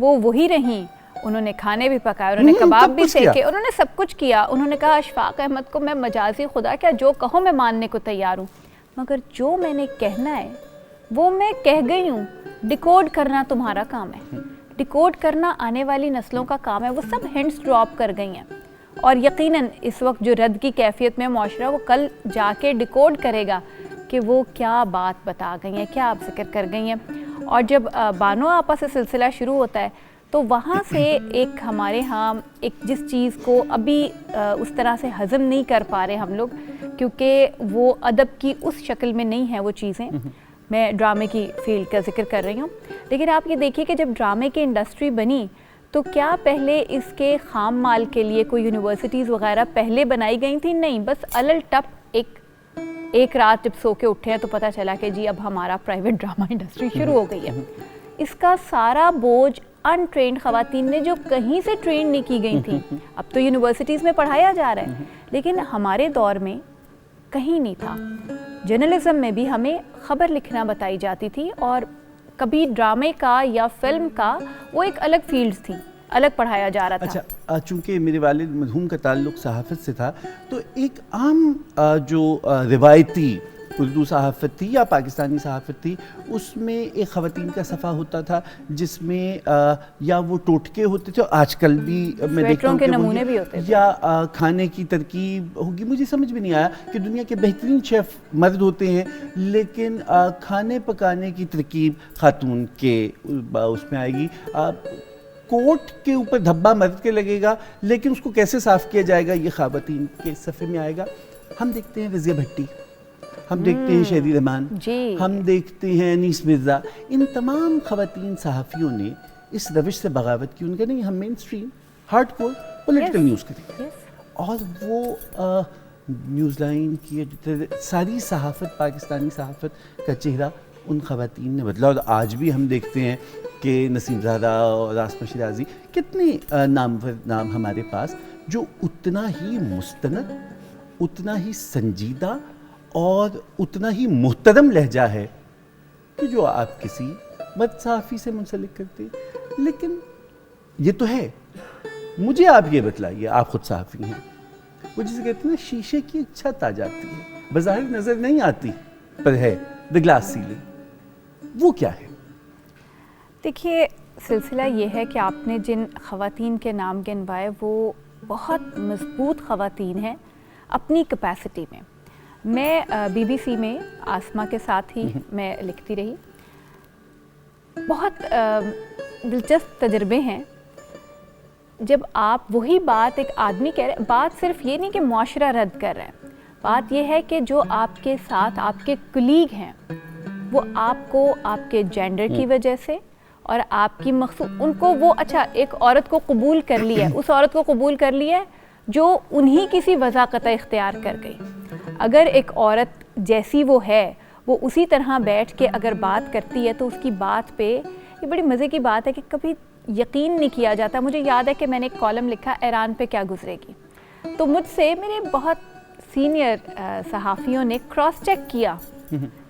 Speaker 2: वो वही रही। उन्होंने खाने भी पकाए, उन्होंने कबाब भी सेके, उन्होंने सब कुछ किया। उन्होंने कहा अशफाक अहमद को मैं मजाजी खुदा क्या जो कहो मैं मानने को तैयार हूँ, मगर जो मैंने कहना है वो मैं कह गई हूँ। डिकोड करना तुम्हारा काम है, डिकोड करना आने वाली नस्लों का काम है। वो सब हिंट्स ड्रॉप कर गई हैं और यकीनन इस वक्त जो रद्द की कैफियत में मुआशरा, वो कल जाके डिकोड करेगा कि वो क्या बात बता गई हैं, क्या आप जिक्र कर गई हैं। और जब बानो आपा से सिलसिला शुरू होता है तो वहाँ से एक हमारे यहाँ एक जिस चीज़ को अभी उस तरह से हज़म नहीं कर पा रहे हम लोग, क्योंकि वो अदब की उस शक्ल में नहीं है वो चीज़ें। मैं ड्रामे की फील्ड का जिक्र कर रही हूँ, लेकिन आप ये देखिए कि जब ड्रामे की इंडस्ट्री बनी तो क्या पहले इसके खाम माल के लिए कोई यूनिवर्सिटीज़ वगैरह पहले बनाई गई थी? नहीं, बस अलल टप एक रात जब सो के उठे हैं तो पता चला कि जी अब हमारा प्राइवेट ड्रामा इंडस्ट्री शुरू हो गई है। इसका सारा बोझ अनट्रेंड ख़वातीन ने, जो कहीं से ट्रेन नहीं की गई थी। अब तो यूनिवर्सिटीज़ में पढ़ाया जा रहा है, लेकिन हमारे दौर में कहीं नहीं था। जर्नलिज्म में भी हमें ख़बर लिखना बताई जाती थी और कभी ड्रामे का या फिल्म का वो एक अलग फील्ड थी, अलग पढ़ाया जा रहा था।
Speaker 1: अच्छा, चूँकि मेरे वालिद मरहूम का ताल्लुक़ सहाफ़त से था, तो एक आम जो रिवायती उर्दू सहाफ़त थी या पाकिस्तानी सहाफ़त थी, उसमें एक ख़वातीन का सफ़ा होता था जिसमें या वो टोटके होते थे, आजकल भी मैं देखता हूँ
Speaker 2: के
Speaker 1: कि
Speaker 2: नमूने
Speaker 1: वही,
Speaker 2: भी होते थे,
Speaker 1: या खाने की तरकीब होगी। मुझे समझ में नहीं आया कि दुनिया के बेहतरीन शेफ़ मर्द होते हैं, लेकिन खाने पकाने की तरकीब खातून के उसमें आएगी। कोट के ऊपर धब्बा मर्द के लगेगा, लेकिन उसको कैसे साफ़ किया जाएगा ये ख़वातीन के सफ़े में आएगा। हम देखते हैं रज़िया भट्टी, हम देखते हैं शहरी रहमान, हम देखते हैं अनीस मिर्ज़ा, इन तमाम ख़वातीन सहाफ़ियों ने इस रविश से बगावत की। उनका नहीं, हम main stream hardcore political news करेंगे। और वो न्यूज़ लाइन की सारी सहाफ़त, पाकिस्तानी सहाफ़त का चेहरा उन ख़वातीन ने बदला। और आज भी हम देखते हैं कि नसीम ज़ादा और आसमा शिराज़ी, कितने नामवर नाम हमारे पास जो उतना ही मुस्तनद, उतना ही संजीदा और उतना ही मुहतरम लहजा है कि जो आप किसी मर्द सहाफ़ी से मुंसलिक करते हैं। लेकिन ये तो है, मुझे आप ये बतलाइए, आप खुद सहाफ़ी हैं, वो जिसे कहते हैं ना शीशे की एक छत आ जाती है, बज़ाहिर नज़र नहीं आती पर है, द ग्लास सीलिंग, वो क्या है?
Speaker 2: देखिए, सिलसिला ये है कि आपने जिन ख़वातीन के नाम गिनवाए वो बहुत मजबूत ख़वातीन हैं अपनी कैपेसिटी में। मैं BBC में आसमा के साथ ही मैं लिखती रही, बहुत दिलचस्प तजर्बे हैं। जब आप वही बात एक आदमी कह रहे हैं, बात सिर्फ ये नहीं कि मुआशरा रद्द कर रहे हैं, बात ये है कि जो आपके साथ आपके कुलीग हैं वो आपको आपके जेंडर की वजह से और आपकी मकसूद, उनको वो अच्छा एक औरत को कबूल कर लिया है, उस औरत को कबूल कर लिया है जो उन्हीं किसी वज़ाक़त इख्तियार कर गई। अगर एक औरत जैसी वो है वो उसी तरह बैठ के अगर बात करती है तो उसकी बात पे, ये बड़ी मज़े की बात है कि कभी यकीन नहीं किया जाता। मुझे याद है कि मैंने एक कॉलम लिखा ईरान पे क्या गुजरेगी, तो मुझसे मेरे बहुत सीनियर सहाफ़ियों ने क्रॉस चेक किया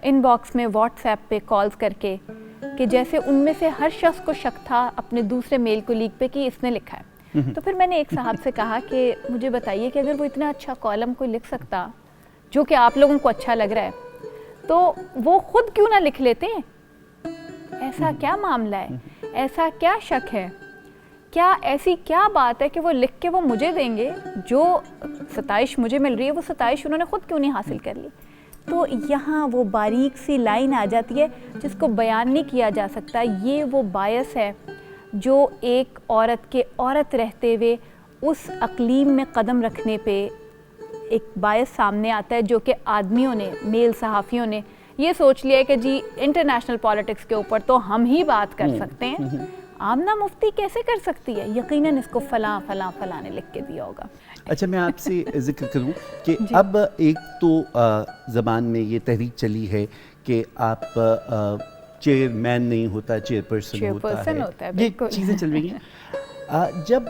Speaker 2: इनबॉक्स में, व्हाट्सएप पे कॉल्स करके, कि जैसे उनमें से हर शख्स को शक था अपने दूसरे मेल कोलीग पे कि इसने लिखा है। तो फिर मैंने एक साहब से कहा कि मुझे बताइए कि अगर वो इतना अच्छा कॉलम कोई लिख सकता जो कि आप लोगों को अच्छा लग रहा है, तो वो खुद क्यों ना लिख लेते हैं? ऐसा क्या मामला है, ऐसा क्या शक है, क्या ऐसी क्या बात है कि वो लिख के वो मुझे देंगे? जो सताइश मुझे मिल रही है वो सताइश उन्होंने खुद क्यों नहीं हासिल कर ली? तो यहाँ वो बारीक सी लाइन आ जाती है जिसको बयान नहीं किया जा सकता। ये वो बायस है जो एक औरत के औरत रहते हुए उस अक़लीम में कदम रखने पे एक बायस सामने आता है, जो कि आदमियों ने, मेल सहाफ़ियों ने ये सोच लिया है कि जी इंटरनेशनल पॉलिटिक्स के ऊपर तो हम ही बात कर सकते हैं, आमना मुफ्ती कैसे कर सकती है? यकीनन इसको फ़लाँ फ़लाँ फ़लाँ ने लिख के दिया होगा।
Speaker 1: अच्छा, मैं आपसे जिक्र करूं कि अब एक तो ज़बान में ये तहरीक चली है कि आप चेयरमैन नहीं होता, चेयरपर्सन होता है, ये चीज़ें चल रही हैं। जब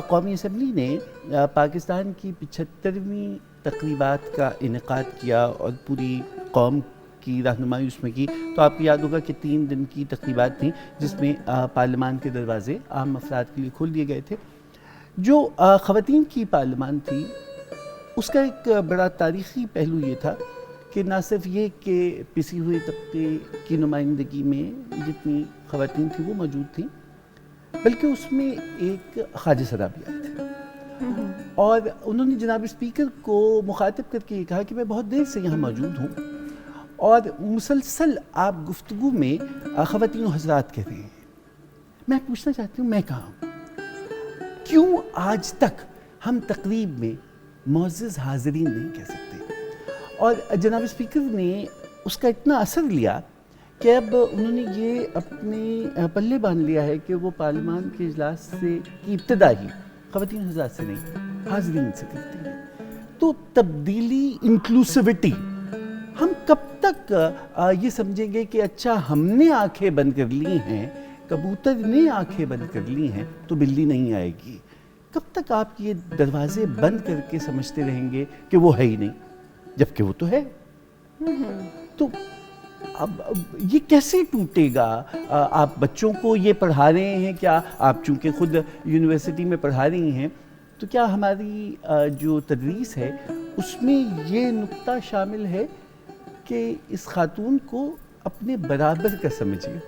Speaker 1: कौमी असम्बली ने पाकिस्तान की 75वीं तक़रीबात का इनेकाद किया और पूरी कौम की रहनुमाई उसमें की, तो आपको याद होगा कि 3 दिन की तक़रीबात थी जिसमें पार्लियामान के दरवाजे आम अफराद के लिए खोल दिए गए थे। जो ख़वातीन की पार्लियामान थी उसका एक बड़ा तारीख़ी पहलू ये था कि न सिर्फ ये कि पिसी हुए तबके की नुमाइंदगी में जितनी ख़वातीन थी वो मौजूद थी, बल्कि उसमें एक ख्वाजा सदा भी आए थे और उन्होंने जनाब स्पीकर को मुखातिब करके ये कहा कि मैं बहुत देर से यहाँ मौजूद हूँ और मुसलसल आप गुफ्तगू में ख़वातीन हज़रात कह रहे हैं। मैं पूछना चाहती हूँ, मैं कहाँ हूँ? क्यों आज तक हम तकरीब में मुअज़्ज़ज़ हाज़रीन नहीं कह सकते? और जनाब स्पीकर ने उसका इतना असर लिया कि अब उन्होंने ये अपने पल्ले बांध लिया है कि वो पार्लियामान के इजलास से की इब्तिदा ही ख़वातीन हज़रात से नहीं, हाज़रीन से करती हैं। तो तब्दीली, इंक्लूसिविटी, हम कब तक ये समझेंगे कि अच्छा हमने आंखें बंद कर ली हैं, कबूतर ने आंखें बंद कर ली हैं तो बिल्ली नहीं आएगी? कब तक आप ये दरवाजे बंद करके समझते रहेंगे कि वो है ही नहीं, जबकि वो तो है? तो अब ये कैसे टूटेगा? आप बच्चों को ये पढ़ा रहे हैं क्या? आप चूँकि खुद यूनिवर्सिटी में पढ़ा रही हैं, तो क्या हमारी जो तदरीस है उसमें ये नुक्ता शामिल है कि इस खातून को अपने बराबर का समझिए?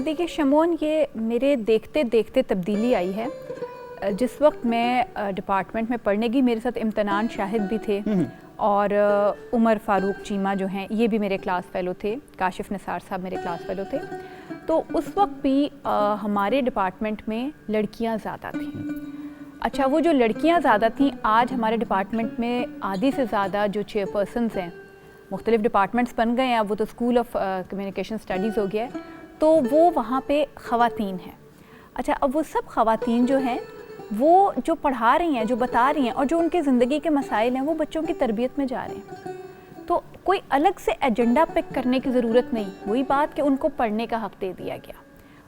Speaker 2: देखिए शमोन, ये मेरे देखते देखते तब्दीली आई है। जिस वक्त मैं डिपार्टमेंट में पढ़ने गई, मेरे साथ इम्तनान शाहिद भी थे और उमर फ़ारूक चीमा जो हैं ये भी मेरे क्लास फ़ेलो थे, काशिफ़ निसार साहब मेरे क्लास फ़ेलो थे। तो उस वक्त भी हमारे डिपार्टमेंट में लड़कियां ज़्यादा थीं। अच्छा, वो जो लड़कियां ज़्यादा थीं, आज हमारे डिपार्टमेंट में आधी से ज़्यादा जो चेयरपर्सन्स हैं, मुख्तलिफ डिपार्टमेंट्स बन गए हैं, अब वो तो स्कूल ऑफ कम्युनिकेशन स्टडीज़ हो गया है, तो वो वहाँ पे ख़वातीन हैं। अच्छा, अब वो सब ख़वातीन जो हैं वो जो पढ़ा रही हैं, जो बता रही हैं और जो उनके ज़िंदगी के मसाइल हैं वो बच्चों की तरबियत में जा रहे हैं। तो कोई अलग से एजेंडा पिक करने की ज़रूरत नहीं, वही बात कि उनको पढ़ने का हक़ दे दिया गया,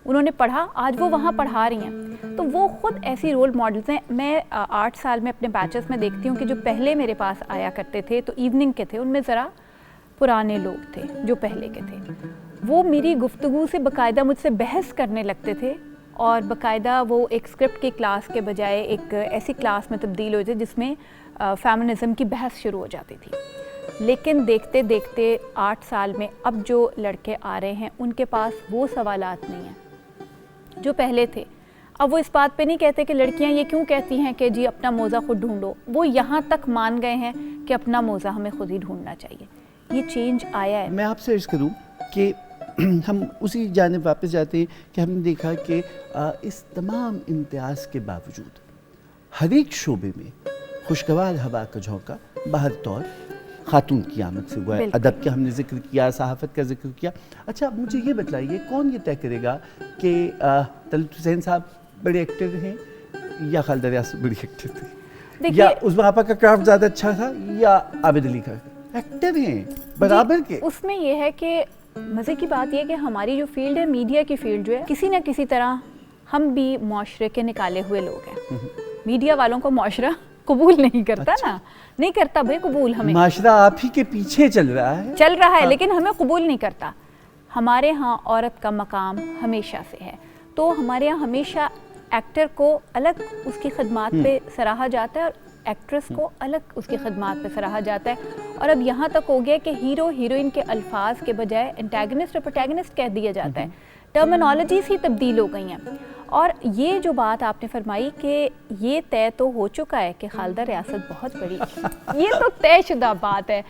Speaker 2: उन्होंने पढ़ा, आज वो वहाँ पढ़ा रही हैं। तो वो ख़ुद ऐसी रोल मॉडल्स हैं। मैं 8 साल में अपने बैचेस में देखती हूँ कि जो पहले मेरे पास आया करते थे तो इवनिंग के थे, उनमें ज़रा पुराने लोग थे जो पहले के थे, वो मेरी गुफ्तगू से बाकायदा मुझसे बहस करने लगते थे और बाकायदा वो एक स्क्रिप्ट की क्लास के बजाय एक ऐसी क्लास में तब्दील हुए थे जिसमें फेमिनिज़म की बहस शुरू हो जाती थी। लेकिन देखते देखते 8 साल में अब जो लड़के आ रहे हैं उनके पास वो सवालात नहीं हैं जो पहले थे। अब वो इस बात पे नहीं कहते कि लड़कियां ये क्यों कहती हैं कि जी अपना मोज़ा खुद ढूंढो, वो यहाँ तक मान गए हैं कि अपना मोज़ा हमें खुद ही ढूंढना चाहिए। ये चेंज आया है।
Speaker 1: मैं आपसे अर्ज़ करूँ कि हम उसी जानिब वापस जाते हैं कि हमने देखा कि इस तमाम इम्तियाज़ के बावजूद हर एक शोबे में खुशगवार हवा का झोंका बाहर तौर खातून की आमद से हुआ है। अदब का हमने जिक्र किया, सहाफ़त का जिक्र किया। अच्छा, मुझे ये बताइए, कौन ये तय करेगा कि तलत हुसैन साहब बड़े एक्टर हैं या खालिदा रियासत बड़ी एक्टर थी, या उस्मा आपा का क्राफ्ट ज़्यादा अच्छा था या आबिद अली का? एक्टर हैं बराबर के।
Speaker 2: उसमें यह है कि मज़े की बात यह कि हमारी जो फील्ड है, मीडिया की फील्ड जो है, किसी न किसी तरह हम भी माशरे के निकाले हुए लोग हैं। मीडिया वालों को माशरा कबूल नहीं करता। अच्छा। ना नहीं करता भाई कबूल, हमें
Speaker 1: माशरा आप ही के पीछे चल रहा है
Speaker 2: हाँ। लेकिन हमें कबूल नहीं करता। हमारे यहाँ औरत का मकाम हमेशा से है, तो हमारे यहाँ हमेशा एक्टर को अलग उसकी खिदमात पे सराहा जाता है और एक्ट्रेस को अलग उसकी खिदमात पे सराहा जाता है। और अब यहाँ तक हो गया कि हीरो हीरोइन के अल्फाज के बजाय एंटागनिस्ट और प्रोटैगनिस्ट कह दिया जाता है। टर्मिनोलॉजीज़ ही तब्दील हो गई हैं। और ये जो बात आपने फरमाई कि ये तय तो हो चुका है कि खालिदा रियासत बहुत बड़ी, ये तो तयशुदा बात है,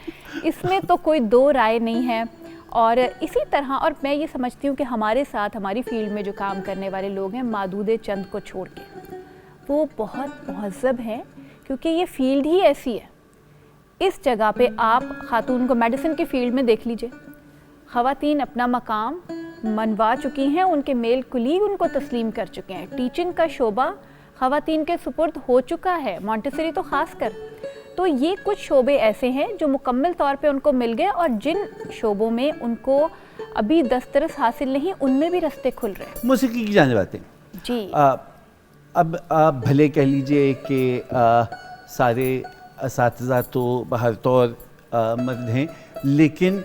Speaker 2: इसमें तो कोई दो राय नहीं है। और इसी तरह, और मैं ये समझती हूँ कि हमारे साथ हमारी फील्ड में जो काम करने वाले लोग हैं, मादूदे चंद को छोड़ के, वो बहुत महज़्ज़ब हैं, क्योंकि ये फील्ड ही ऐसी है। इस जगह पे आप खातून को मेडिसिन की फील्ड में देख लीजिए, ख़वातीन अपना मकाम मनवा चुकी हैं, उनके मेल कुलीग उनको तस्लीम कर चुके हैं। टीचिंग का शोबा ख़वातीन के सुपुर्द हो चुका है, मॉन्टेसरी तो ख़ास कर। तो ये कुछ शोबे ऐसे हैं जो मुकम्मल तौर पे उनको मिल गए, और जिन शोबों में उनको अभी दस्तरस हासिल नहीं, उनमें भी रास्ते खुल रहे हैं।
Speaker 1: मौसीकी की जाने बातें
Speaker 2: जी।
Speaker 1: अब आप भले कह लीजिए कि सारे असातिज़ा तो बाहर तौर मर्द हैं, लेकिन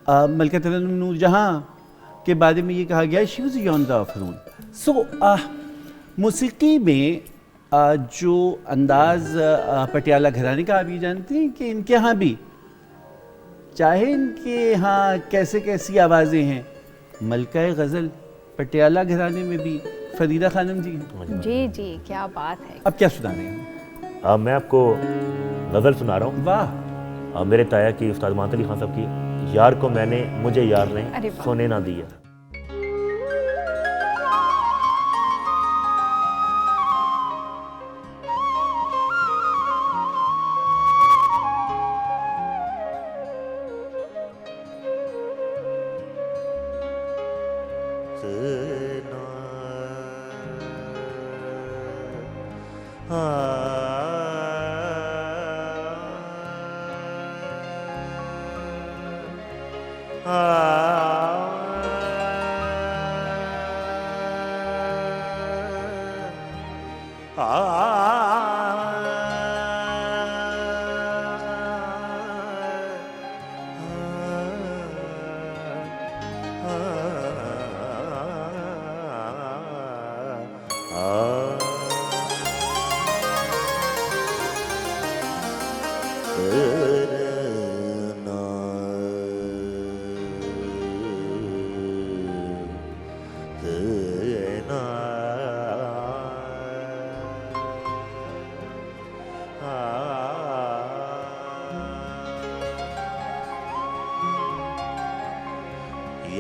Speaker 1: मलका तरन्नुम नूरजहां के बारे में ये कहा गया, शी वाज़ यॉन द अफरून। सो मौसीकी में जो अंदाज पटियाला घराने का, आप ये जानते हैं कि इनके यहाँ भी, चाहे इनके यहाँ कैसे कैसी आवाज़ें हैं, मलका गज़ल पटियाला घराने में भी फरीदा खानम जी हैं।
Speaker 2: जी जी, क्या बात है।
Speaker 1: अब क्या सुना रहे हैं?
Speaker 3: मैं आपको गज़ल सुना रहा हूँ।
Speaker 1: वाह।
Speaker 3: मेरे ताया की, उस्ताद मानत अली खान साहब की, यार को मैंने मुझे यार ने सोने ना दिया।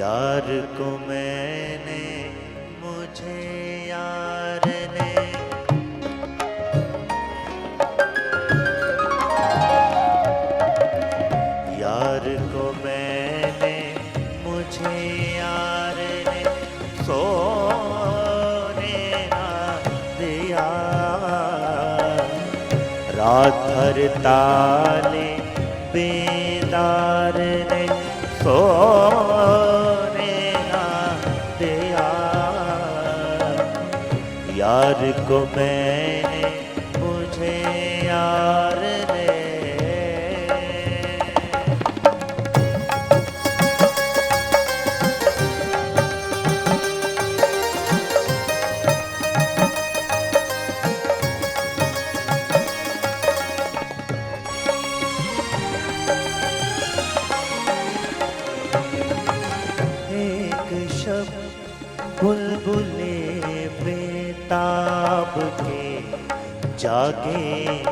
Speaker 4: यार को मैंने मुझे यार ने यार को मैंने मुझे यार ने सोने ना दिया रात भर ताले बेदार ने सोने ना दिया यार को मैंने मुझे यार ने बुलबुले बेताब के जागे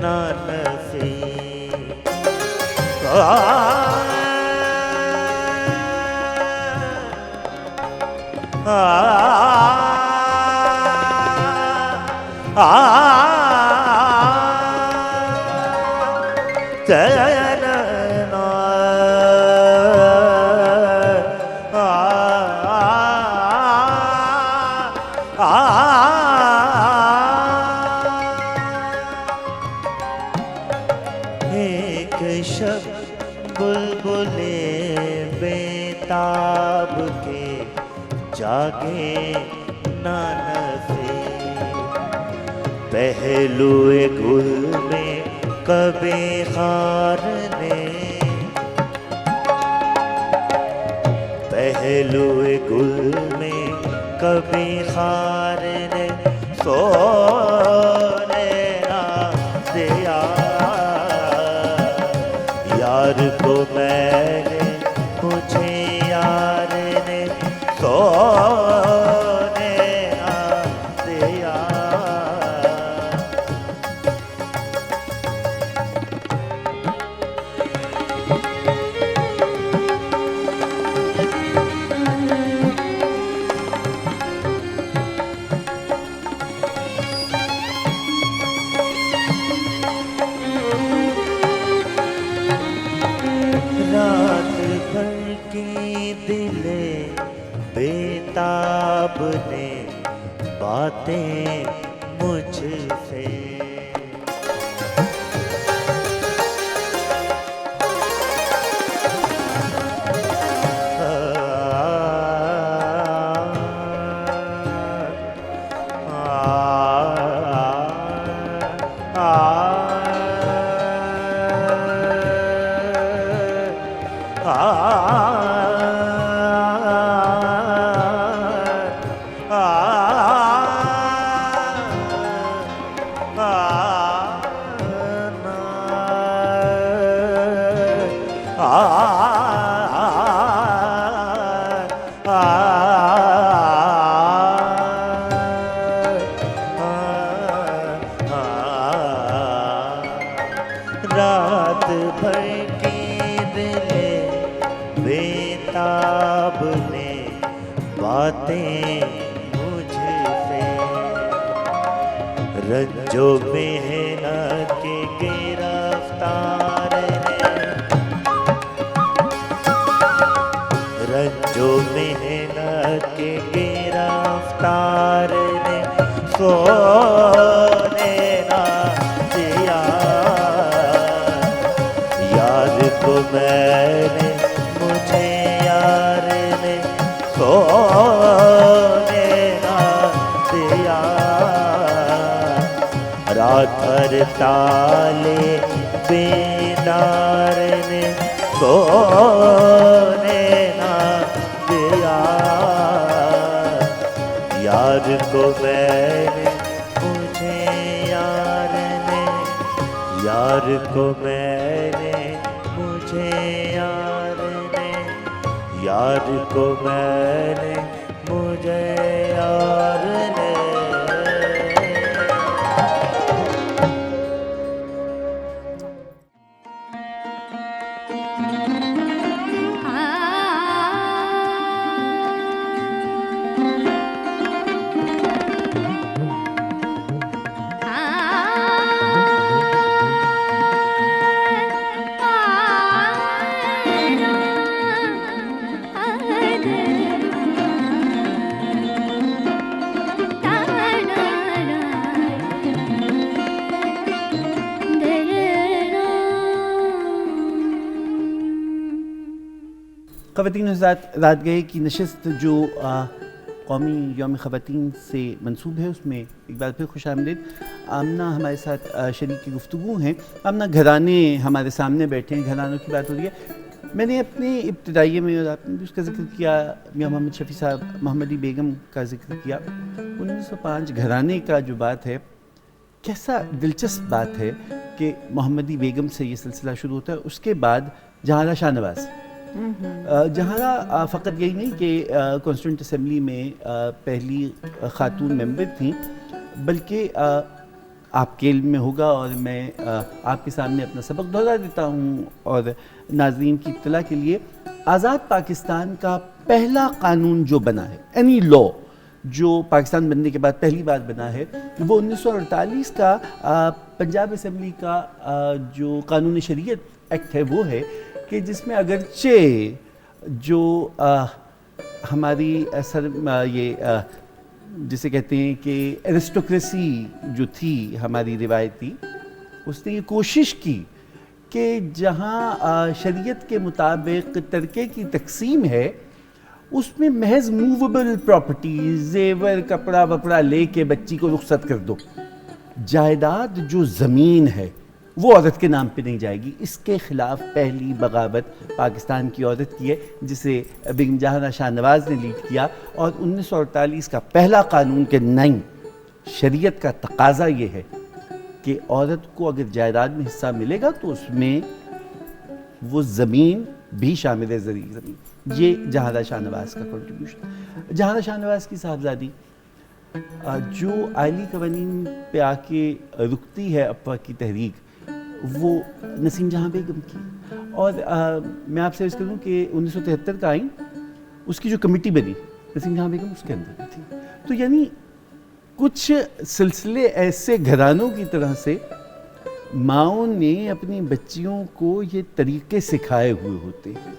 Speaker 4: ना नफी एक शब्द बुलबुले बेताब के जागे ना नफी पहलुए गुल में कभी खार ने पहलुए गुल में कभी खार ने सोने ना दिया यार को मैंने मुझे यार ने सोने ना दिया रात भर की दिले बेताब ने बातें मुझसे रात भर की दिले बेताब ने बातें मुझसे रंजो मेहनत के गिरफ्तार ने रंजो मेहनत के गिरफ्तार ने सोने ना दिया यार को मैंने मुझे यार ने सोने ना दिया रात भर ताले बेदार ने सोने ना दिया यार को मैंने मुझे यार ने यार को मैंने मुझे यार ने यार को मैंने मुझे यार ने
Speaker 1: ख़वातीन हज़रात, रात गए की नशस्त जो कौमी यौम ख़वातीन से मंसूब है उसमें एक बार फिर खुशामदीद। आमना हमारे साथ शरीक की गुफ्तगू हैं। आमना, घराने हमारे सामने बैठे हैं, घरानों की बात हो रही है। मैंने अपने इब्तदाइये में, और आपने भी उसका जिक्र किया, मियां मोहम्मद शफ़ी साहब, मोहम्मदी बेगम का जिक्र किया। 1905 घराने का जो बात है, कैसा दिलचस्प बात है कि मोहम्मदी बेगम से ये सिलसिला शुरू होता है। उसके बाद जहारा शाहनवाज़। जहारा फ़कत यही नहीं कि कॉन्स्टिट्यूंट असम्बली में पहली ख़ातून मेंबर थी, बल्कि आपके इल्म में होगा और मैं आपके सामने अपना सबक दोहरा देता हूँ और नाज़रीन की इत्तला के लिए, आज़ाद पाकिस्तान का पहला कानून जो बना है, एनी लॉ जो पाकिस्तान बनने के बाद पहली बार बना है, वो 1948 का पंजाब असम्बली का जो कानून शरीयत एक्ट है वो है कि जिसमें अगरचे जो हमारी जिसे कहते हैं कि एरिस्टोक्रेसी जो थी हमारी रिवायती, उसने ये कोशिश की कि जहाँ शरीयत के मुताबिक तरके की तकसीम है, उसमें महज मूवेबल प्रॉपर्टी, जेवर, कपड़ा वपड़ा लेके बच्ची को रुखसत कर दो। जायदाद जो ज़मीन है वो औरत के नाम पे नहीं जाएगी। इसके ख़िलाफ़ पहली बगावत पाकिस्तान की औरत की है, जिसे बेगम जहारा शाहनवाज़ ने लीड किया। और 1948 का पहला कानून के नहीं, शरीयत का तकाजा ये है कि औरत को अगर जायदाद में हिस्सा मिलेगा तो उसमें वो ज़मीन भी शामिल है, ज़रूरी ज़मीन। ये जहारा शाहनवाज़ का कंट्रीब्यूशन। जहारा शाहनवाज़ की साहबजादी जो आइली कवानीन पे आके रुकती है अफवाह की तहरीक, वो नसीम जहां बेगम की। और मैं आपसे अर्ज़ करूं कि 1973 का आइन, उसकी जो कमेटी बनी, नसीम जहां बेगम उसके अंदर थी। तो यानी कुछ सिलसिले ऐसे घरानों की तरह से माओं ने अपनी बच्चियों को ये तरीके सिखाए हुए होते हैं।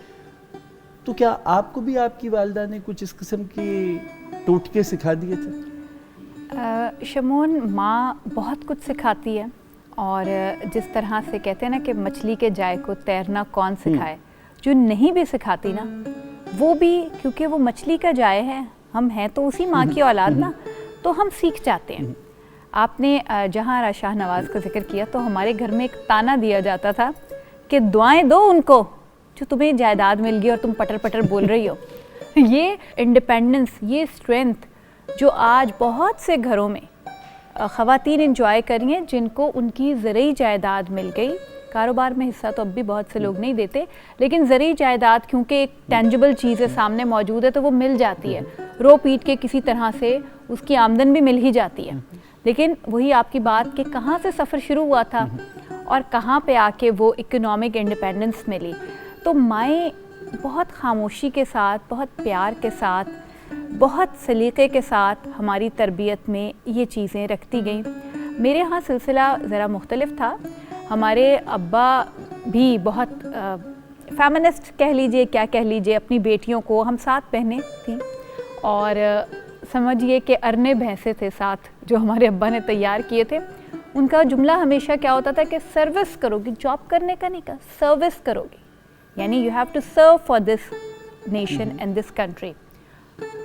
Speaker 1: तो क्या आपको भी आपकी वालिदा ने कुछ इस किस्म के टोटके सिखा दिए थे?
Speaker 2: शमून, माँ बहुत कुछ सिखाती है, और जिस तरह से कहते हैं ना कि मछली के जाए को तैरना कौन सिखाए, जो नहीं भी सिखाती ना वो भी, क्योंकि वो मछली का जाए है, हम हैं तो उसी माँ की औलाद ना, तो हम सीख जाते हैं। आपने जहां शाहनवाज़ का जिक्र किया, तो हमारे घर में एक ताना दिया जाता था कि दुआएं दो उनको जो तुम्हें जायदाद मिल गई और तुम पटर पटर बोल रही हो। ये इंडिपेंडेंस, ये स्ट्रेंथ जो आज बहुत से घरों में ख़वातीन इंजॉय कर रही हैं, जिनको उनकी ज़रूरी जायदाद मिल गई। कारोबार में हिस्सा तो अब भी बहुत से लोग नहीं देते, लेकिन ज़रूरी जायदाद क्योंकि एक टेंजिबल चीज़ है, सामने मौजूद है, तो वो मिल जाती है। रो पीट के किसी तरह से उसकी आमदन भी मिल ही जाती है। लेकिन वही आपकी बात कि कहाँ से सफ़र शुरू हुआ था और कहाँ पे आके वो इकोनॉमिक इंडिपेंडेंस मिली। तो माएँ बहुत खामोशी के साथ, बहुत प्यार के साथ, बहुत सलीक़े के साथ हमारी तरबियत में ये चीज़ें रखती गईं। मेरे यहाँ सिलसिला ज़रा मुख्तलिफ था। हमारे अब्बा भी बहुत फेमिनिस्ट कह लीजिए, क्या कह लीजिए, अपनी बेटियों को, हम 7 बहनें थीं और समझिए कि अरने भैंसे थे 7 जो हमारे अब्बा ने तैयार किए थे। उनका जुमला हमेशा क्या होता था कि सर्विस करोगी, जॉब करने का नहीं कहा, सर्विस करोगी, यानी you have to serve for this nation and this country.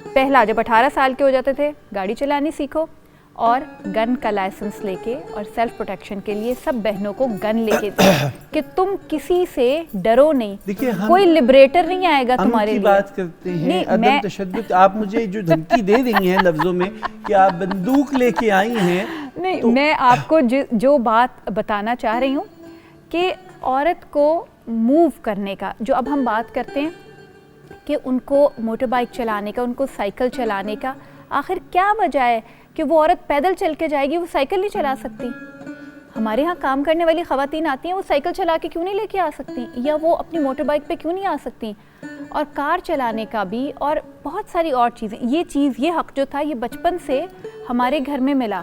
Speaker 2: पहला, जब 18 साल के हो जाते थे, गाड़ी चलानी सीखो और गन का लाइसेंस लेके, और सेल्फ प्रोटेक्शन के लिए सब बहनों को गन लेके दिए कि तुम किसी से डरो नहीं।
Speaker 1: देखिए,
Speaker 2: कोई लिबरेटर नहीं आएगा तुम्हारे लिए।
Speaker 1: बात करते हैं अदम तशद्दुद। आप मुझे जो धमकी दे रही हैं लफ्जों में कि आप बंदूक लेके आई हैं,
Speaker 2: नहीं तो मैं आपको जो बात बताना चाह रही हूँ कि औरत को मूव करने का, जो अब हम बात करते हैं कि उनको मोटर बाइक चलाने का, उनको साइकिल चलाने का, आखिर क्या वजह है कि वो औरत पैदल चल के जाएगी, वो साइकिल नहीं चला सकती? हमारे यहाँ काम करने वाली ख़वातीन आती हैं, वो साइकिल चला के क्यों नहीं लेके आ सकती, या वो अपनी मोटर बाइक पे क्यों नहीं आ सकती? और कार चलाने का भी, और बहुत सारी और चीज़ें। ये हक़ जो था, ये बचपन से हमारे घर में मिला।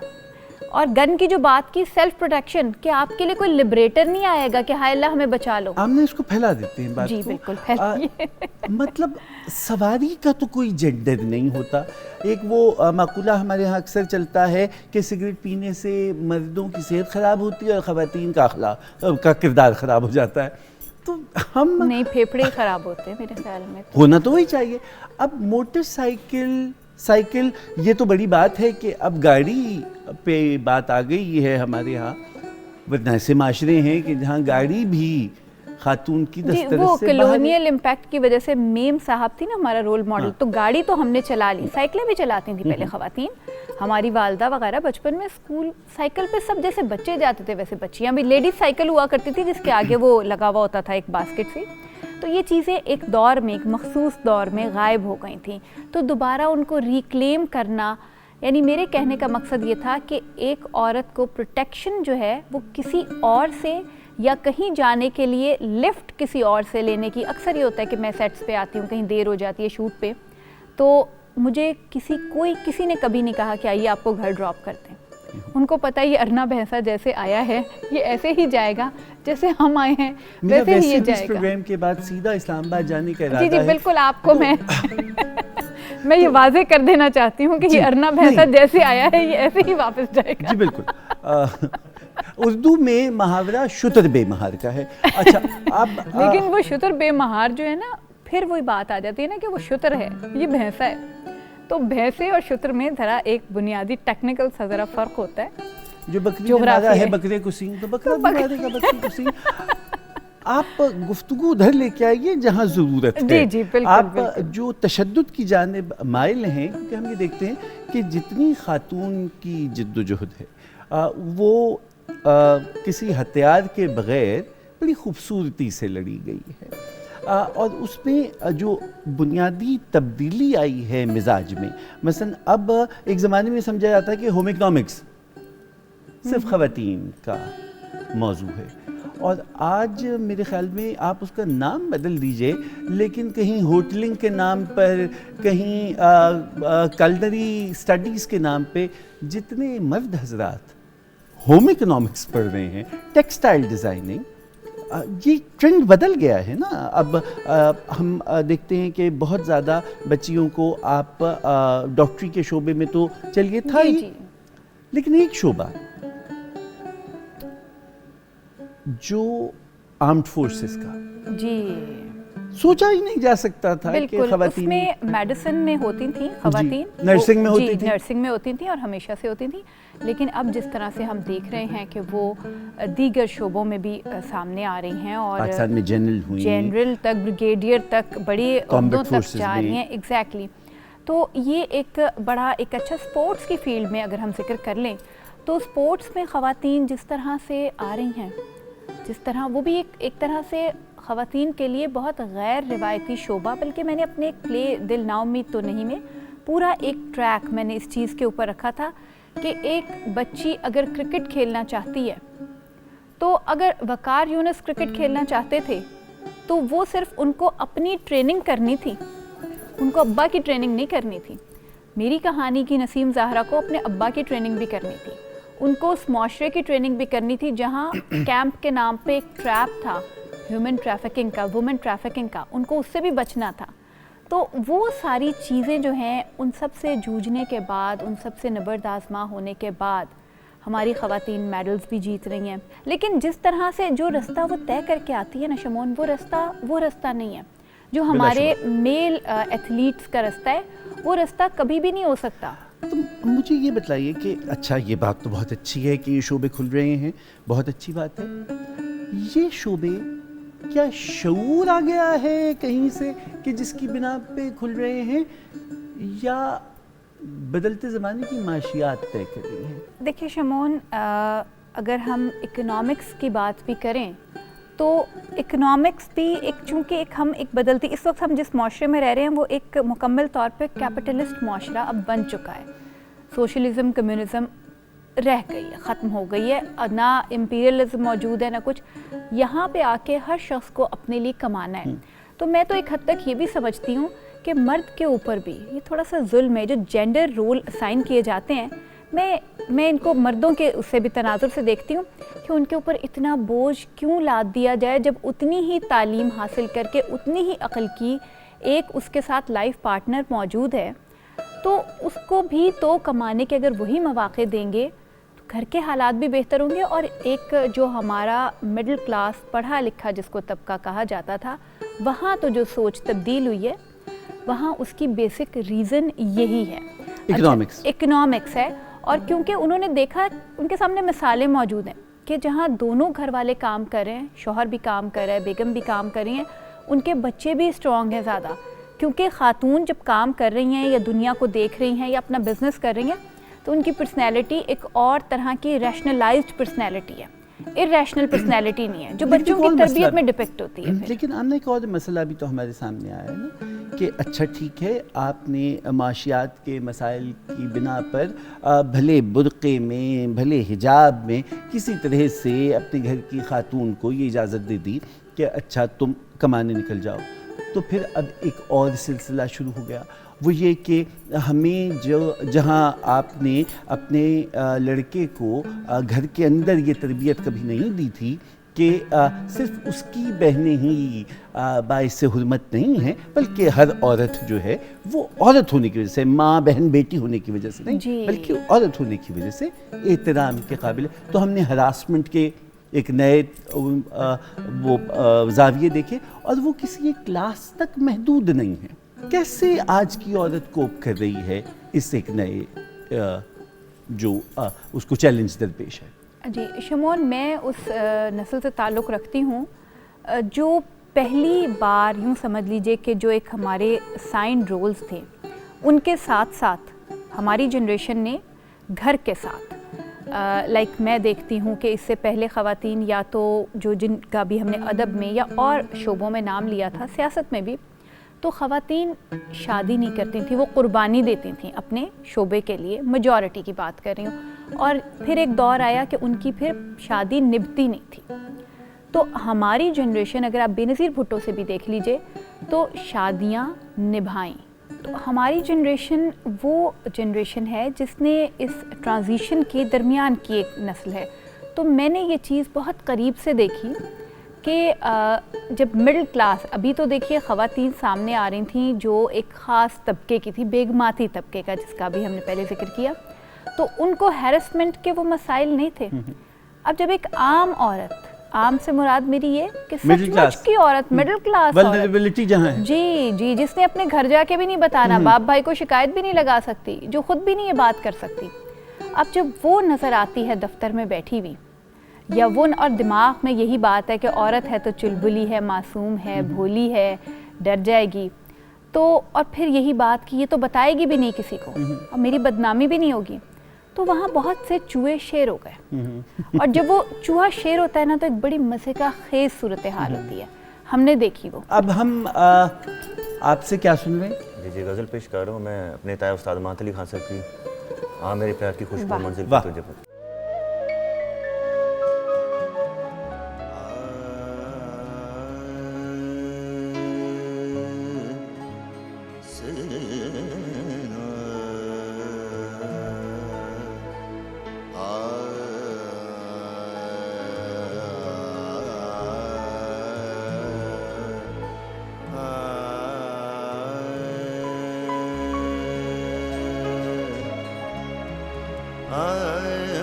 Speaker 2: और गन की जो बात की, सेल्फ प्रोटेक्शन, कि आपके लिए कोई लिबरेटर नहीं आएगा कि हाय अल्लाह हमें बचा लो।
Speaker 1: हमने इसको फैला देते हैं बात
Speaker 2: जी
Speaker 1: को।
Speaker 2: बिल्कुल फैलाइए।
Speaker 1: मतलब सवारी का तो कोई जेंडर नहीं होता। एक वो माकूला हमारे यहाँ अक्सर चलता है कि सिगरेट पीने से मर्दों की सेहत ख़राब होती है और ख़वातीन का किरदार ख़राब हो जाता है। तो हम
Speaker 2: नहीं, फेफड़े खराब होते हैं मेरे ख्याल में।
Speaker 1: होना तो वही चाहिए। अब मोटरसाइकिल साइकिल ये तो बड़ी बात है कि अब गाड़ी पे बात आ गई है हमारे यहाँ, वरना ऐसे माशरे हैं कि जहाँ गाड़ी भी खातून की
Speaker 2: जी,
Speaker 1: दस्तरस
Speaker 2: वो
Speaker 1: से बाहर
Speaker 2: कॉलोनियल इम्पैक्ट की वजह से मेम साहब थी ना हमारा रोल मॉडल,
Speaker 1: हाँ।
Speaker 2: तो गाड़ी तो हमने चला ली, साइकिलें भी चलाती थी पहले खवातीन। हमारी वालदा वगैरह बचपन में स्कूल साइकिल पे सब जैसे बच्चे जाते थे वैसे बच्चियां भी, लेडीज साइकिल हुआ करती थी जिसके आगे वो लगा हुआ होता था एक बास्केट सी। तो ये चीज़ें एक दौर में, एक मखसूस दौर में गायब हो गई थी, तो दोबारा उनको रिक्लेम करना, यानी मेरे कहने का मकसद ये था कि एक औरत को प्रोटेक्शन जो है वो किसी और से या कहीं जाने के लिए लिफ्ट किसी और से लेने की, अक्सर ये होता है कि मैं सेट्स पे आती हूँ, कहीं देर हो जाती है शूट पे, तो मुझे किसी ने कभी नहीं कहा कि आइए आपको घर ड्रॉप करते हैं। उनको पता है ये अरना भैंसा जैसे आया है ये ऐसे ही जाएगा, जैसे हम आए हैं
Speaker 1: मेरा
Speaker 2: वैसे ही ये
Speaker 1: वैसे भी इस
Speaker 2: जाएगा।
Speaker 1: प्रोग्राम के बाद सीधा इस्लामाबाद जाने का
Speaker 2: जी
Speaker 1: इरादा
Speaker 2: जी
Speaker 1: है।
Speaker 2: बिल्कुल, आपको मैं ये वाजे कर देना चाहती हूँ कि ये अरना भैंसा जैसे आया है ये ऐसे ही वापस जाएगा।
Speaker 1: जी बिल्कुल। उर्दू में मुहावरा शुतर बेमहार का है। अच्छा अब
Speaker 2: लेकिन वो शुतर बेमहार जो है ना, फिर वही बात आ जाती है ना कि वो शुतर है, ये भैंसा है, तो भैंसे और शुतर में जरा एक बुनियादी टेक्निकल सा जरा फर्क होता है।
Speaker 1: जो बकरी
Speaker 2: जोग्राफी
Speaker 1: मारा है
Speaker 2: है।
Speaker 1: बकरे को सींग, तो बकरा भी मारेगा बकरी को सींग। आप गुफ्तगू उधर लेके आइए जहाँ ज़रूरत है।
Speaker 2: जी, जी, बिल्कुल,
Speaker 1: आप
Speaker 2: बिल्कुल।
Speaker 1: जो तशद्दुद की जानिब माइल हैं, क्योंकि हम ये देखते हैं कि जितनी खातून की जिद्दोजहद है वो किसी हथियार के बग़ैर बड़ी खूबसूरती से लड़ी गई है, और उसमें जो बुनियादी तब्दीली आई है मिजाज में, मसलन अब एक ज़माने में समझा जाता है कि होम इकनॉमिक्स सिर्फ ख़वातीन का मौजू है, और आज मेरे ख्याल में आप उसका नाम बदल दीजिए, लेकिन कहीं होटलिंग के नाम पर, कहीं कल्नरी स्टडीज़ के नाम पे जितने मर्द हजरात होम इकनॉमिक्स पढ़ रहे हैं, टेक्सटाइल डिज़ाइनिंग, ये ट्रेंड बदल गया है ना। अब हम देखते हैं कि बहुत ज़्यादा बच्चियों को आप डॉक्टरी के शोबे में तो चलिए था
Speaker 2: जी,
Speaker 1: ही,
Speaker 2: जी।
Speaker 1: लेकिन एक शोबा जो आर्म्ड फोर्सेस का
Speaker 2: जी
Speaker 1: सोचा ही नहीं जा सकता था कि
Speaker 2: बिल्कुल,
Speaker 1: ख़वातीन
Speaker 2: उसमें मेडिसिन में होती थी ख़वातीन,
Speaker 1: नर्सिंग में
Speaker 2: वो-
Speaker 1: होती
Speaker 2: जी,
Speaker 1: थी।
Speaker 2: नर्सिंग में होती थी और हमेशा से होती थी, लेकिन अब जिस तरह से हम देख रहे हैं कि वो दीगर शोबों में भी सामने आ रही हैं और
Speaker 1: पाकिस्तान में जनरल हुई,
Speaker 2: जनरल तक, ब्रिगेडियर तक, बड़ी
Speaker 1: Combat
Speaker 2: ओहदों तक
Speaker 1: forces
Speaker 2: जा रही
Speaker 1: में।
Speaker 2: हैं। एग्जैक्टली, तो ये एक अच्छा स्पोर्ट्स की फील्ड में अगर हम जिक्र कर लें तो स्पोर्ट्स में ख़वातीन जिस तरह से आ रही हैं, जिस तरह वो भी एक तरह से ख़वातीन के लिए बहुत गैर रिवायती शोबा, बल्कि मैंने अपने एक प्ले दिल ना उम्मीद तो नहीं में पूरा एक ट्रैक मैंने इस चीज़ के ऊपर रखा था कि एक बच्ची अगर क्रिकेट खेलना चाहती है, तो अगर वकार यूनुस क्रिकेट खेलना चाहते थे तो वो सिर्फ उनको अपनी ट्रेनिंग करनी थी, उनको अब्बा की ट्रेनिंग नहीं करनी थी। मेरी कहानी की नसीम ज़ाहरा को अपने अब्बा की ट्रेनिंग भी करनी थी, उनको उस माशरे की ट्रेनिंग भी करनी थी जहाँ कैंप के नाम पे एक ट्रैप था ह्यूमन ट्रैफिकिंग का, वुमेन ट्रैफिकिंग का, उनको उससे भी बचना था। तो वो सारी चीज़ें जो हैं उन सब से जूझने के बाद, उन सब से नबर्द आज़मा होने के बाद हमारी ख़वातीन मेडल्स भी जीत रही हैं, लेकिन जिस तरह से जो रास्ता वो तय करके आती है ना शमोन, वो रास्ता नहीं है जो हमारे मेल एथलीट्स का रास्ता है, वो रास्ता कभी भी नहीं हो सकता।
Speaker 1: तो मुझे ये बताइए कि अच्छा, ये बात तो बहुत अच्छी है कि ये शोबे खुल रहे हैं, बहुत अच्छी बात है। ये शोबे क्या शऊर आ गया है कहीं से कि जिसकी बिना पे खुल रहे हैं, या बदलते ज़माने की माशियात तय कर रही हैं?
Speaker 2: देखिए शमोन, अगर हम इकोनॉमिक्स की बात भी करें तो इकोनॉमिक्स भी चूँकि हम एक बदलती, इस वक्त हम जिस माशरे में रह रहे हैं वो एक मुकम्मल तौर पे कैपिटलिस्ट माशरा अब बन चुका है। सोशलिज़म, कम्युनिज़म रह गई है, ख़त्म हो गई है, ना इम्पीरियलिज्म मौजूद है ना कुछ। यहाँ पे आके हर शख्स को अपने लिए कमाना है। तो मैं तो एक हद तक ये भी समझती हूँ कि मर्द के ऊपर भी ये थोड़ा सा जुल्म है, जो जेंडर रोल असाइन किए जाते हैं। मैं इनको मर्दों के उससे भी तनाजुर से देखती हूँ कि उनके ऊपर इतना बोझ क्यों लाद दिया जाए, जब उतनी ही तालीम हासिल करके, उतनी ही अक्ल की एक उसके साथ लाइफ पार्टनर मौजूद है, तो उसको भी तो कमाने के अगर वही मौक़े देंगे घर के हालात भी बेहतर होंगे और एक जो हमारा मिडिल क्लास पढ़ा लिखा जिसको तबका कहा जाता था, वहाँ तो जो सोच तब्दील हुई है, वहाँ उसकी बेसिक रीज़न यही है, इकोनॉमिक्स है। और क्योंकि उन्होंने देखा, उनके सामने मिसालें मौजूद हैं कि जहाँ दोनों घर वाले काम कर रहे हैं, शौहर भी काम कर रहा है, बेगम भी काम कर रही हैं, उनके बच्चे भी स्ट्रॉन्ग हैं ज़्यादा, क्योंकि ख़ातून जब काम कर रही हैं या दुनिया को देख रही हैं या अपना बिजनेस कर रही हैं, तो उनकी पर्सनैलिटी एक और तरह की रैशनलाइज्ड पर्सनैलिटी है, इरेशनल पर्सनैलिटी नहीं है, जो बच्चों की तरबियत में डिपिक्ट होती है।
Speaker 1: लेकिन हमने एक और मसला भी तो हमारे सामने आया है ना कि अच्छा ठीक है, आपने माशियात के मसाइल की बिना पर भले बुर्क़े में, भले हिजाब में, किसी तरह से अपने घर की खातून को ये इजाज़त दे दी कि अच्छा तुम कमाने निकल जाओ। तो फिर अब एक और सिलसिला शुरू हो गया, वो ये कि हमें जहाँ आपने अपने लड़के को घर के अंदर ये तरबियत कभी नहीं दी थी कि सिर्फ उसकी बहनें ही बाइस हुर्मत नहीं हैं, बल्कि हर औरत जो है वो औरत होने की वजह से, माँ बहन बेटी होने की वजह से नहीं, बल्कि औरत होने की वजह से एहतराम के काबिल है। तो हमने हरासमेंट के एक नए वो जाविये देखे और वो किसी एक क्लास तक महदूद नहीं है। कैसे आज की औरत कोप कर रही है इस एक नए जो उसको चैलेंज दरपेश है?
Speaker 2: जी शमोन, मैं उस नस्ल से ताल्लुक़ रखती हूँ जो पहली बार यूँ समझ लीजिए कि जो एक हमारे साइन रोल्स थे, उनके साथ साथ हमारी जनरेशन ने घर के साथ लाइक मैं देखती हूँ कि इससे पहले ख़वातीन या तो जो जिनका भी हमने अदब में या और शोबों में नाम लिया था, सियासत में भी, तो ख़वातीन शादी नहीं करती थी, वो कुर्बानी देती थी अपने शोबे के लिए। मेजॉरिटी की बात कर रही हूँ। और फिर एक दौर आया कि उनकी फिर शादी निभती नहीं थी। तो हमारी जनरेशन, अगर आप बेनज़ीर भुट्टो से भी देख लीजिए, तो शादियाँ निभाईं। तो हमारी जनरेशन वो जनरेशन है जिसने इस ट्रांजिशन के दरमियान की एक नस्ल है। तो मैंने ये चीज़ बहुत करीब से देखी कि जब मिडिल क्लास, अभी तो देखिए ख़वातीन सामने आ रही थी जो एक ख़ास तबके की थी, बेगमाती तबके का, जिसका भी हमने पहले जिक्र किया, तो उनको हैरेसमेंट के वो मसाइल नहीं थे। अब जब एक आम औरत, आम से मुराद मेरी ये कि सचमुच की औरत, मिडिल क्लास
Speaker 1: वल्नरेबिलिटी जहाँ है,
Speaker 2: जी, जिसने अपने घर जाके भी नहीं बताना, बाप भाई को शिकायत भी नहीं लगा सकती, जो खुद भी नहीं ये बात कर सकती, अब जब वो नज़र आती है दफ्तर में बैठी हुई, या वो, और दिमाग में यही बात है कि औरत है तो चुलबुली है, मासूम है, भोली है, डर जाएगी, तो और फिर यही बात कि ये तो बताएगी भी नहीं किसी को और मेरी बदनामी भी नहीं होगी, तो वहाँ बहुत से चूहे शेर हो गए। और जब वो चूहा शेर होता है ना, तो एक बड़ी मज़े का खेज सूरत हाल होती है, हमने देखी वो।
Speaker 1: अब हम आपसे क्या सुन रहे हैं?
Speaker 3: जी गज़ल पेश कर रहा हूँ मैं अपने ताया उस्ताद मात अली खान साहब की, हाँ मेरे प्यार की खुशबू मंजिल पे तुझे पता।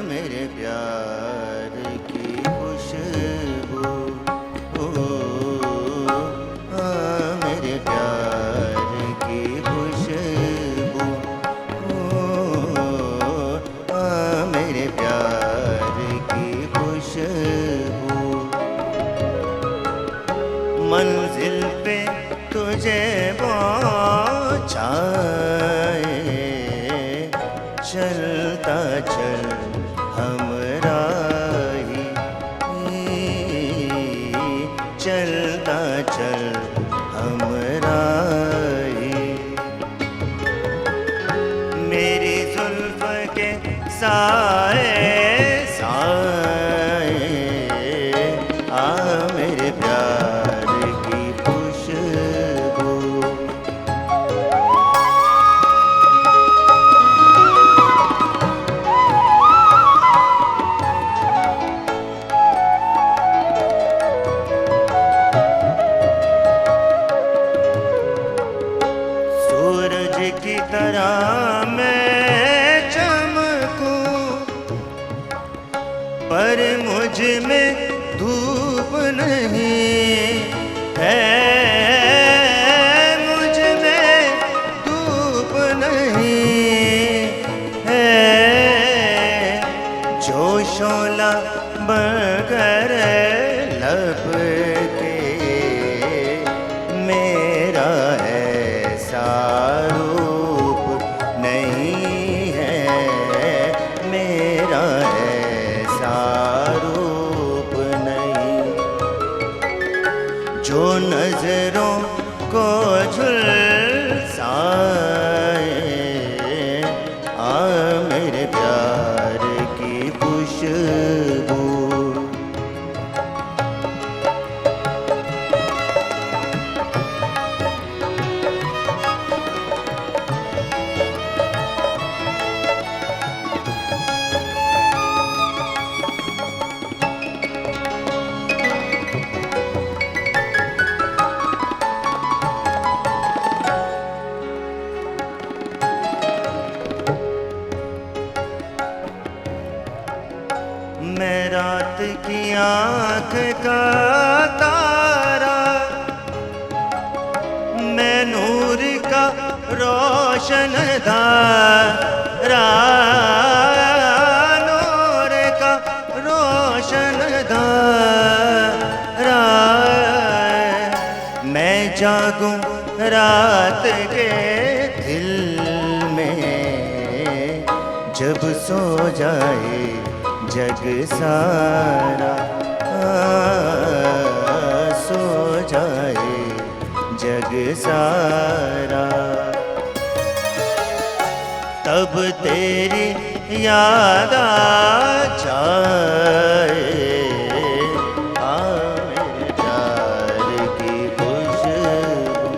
Speaker 4: मेरे प्यार की खुशबू, मेरे प्यार की खुशबू, मेरे प्यार की खुशबू, मंजिल पे तुझे पहुँचाए, चलता चल हमराही, चलता चल हमराही, मेरी जुल्फ के साए साए, आ मेरे प्यार की खुशबू। सूरज की तरह मैं चमकूं, पर मुझ में धूप नहीं है, मुझ में धूप नहीं है, जो शोला बगर लपके मेरा ऐसा रूप नहीं है, मेरा ऐसा रूप नहीं, जो नजरों को झुलसाए आ मेरे प्यार की खुशबू। मैं रात की आँख का तारा, मैं नूर का रोशन धारा, नूर का रोशन धारा, मैं जागूं रात के दिल में, जब सो जाए जग सारा, सो जाए जग सारा, तब तेरी याद आ जाए आ मेरे प्यार की खुशबू।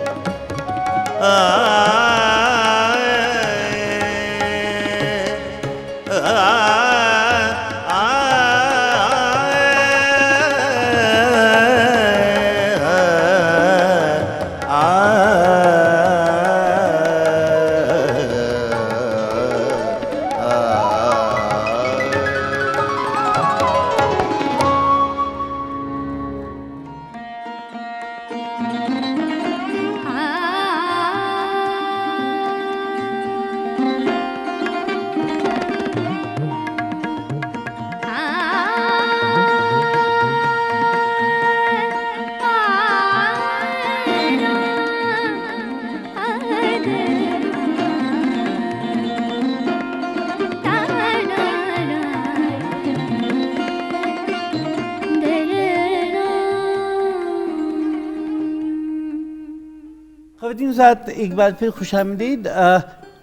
Speaker 1: ख़वातीन साथ एक बार फिर खुशामदीद।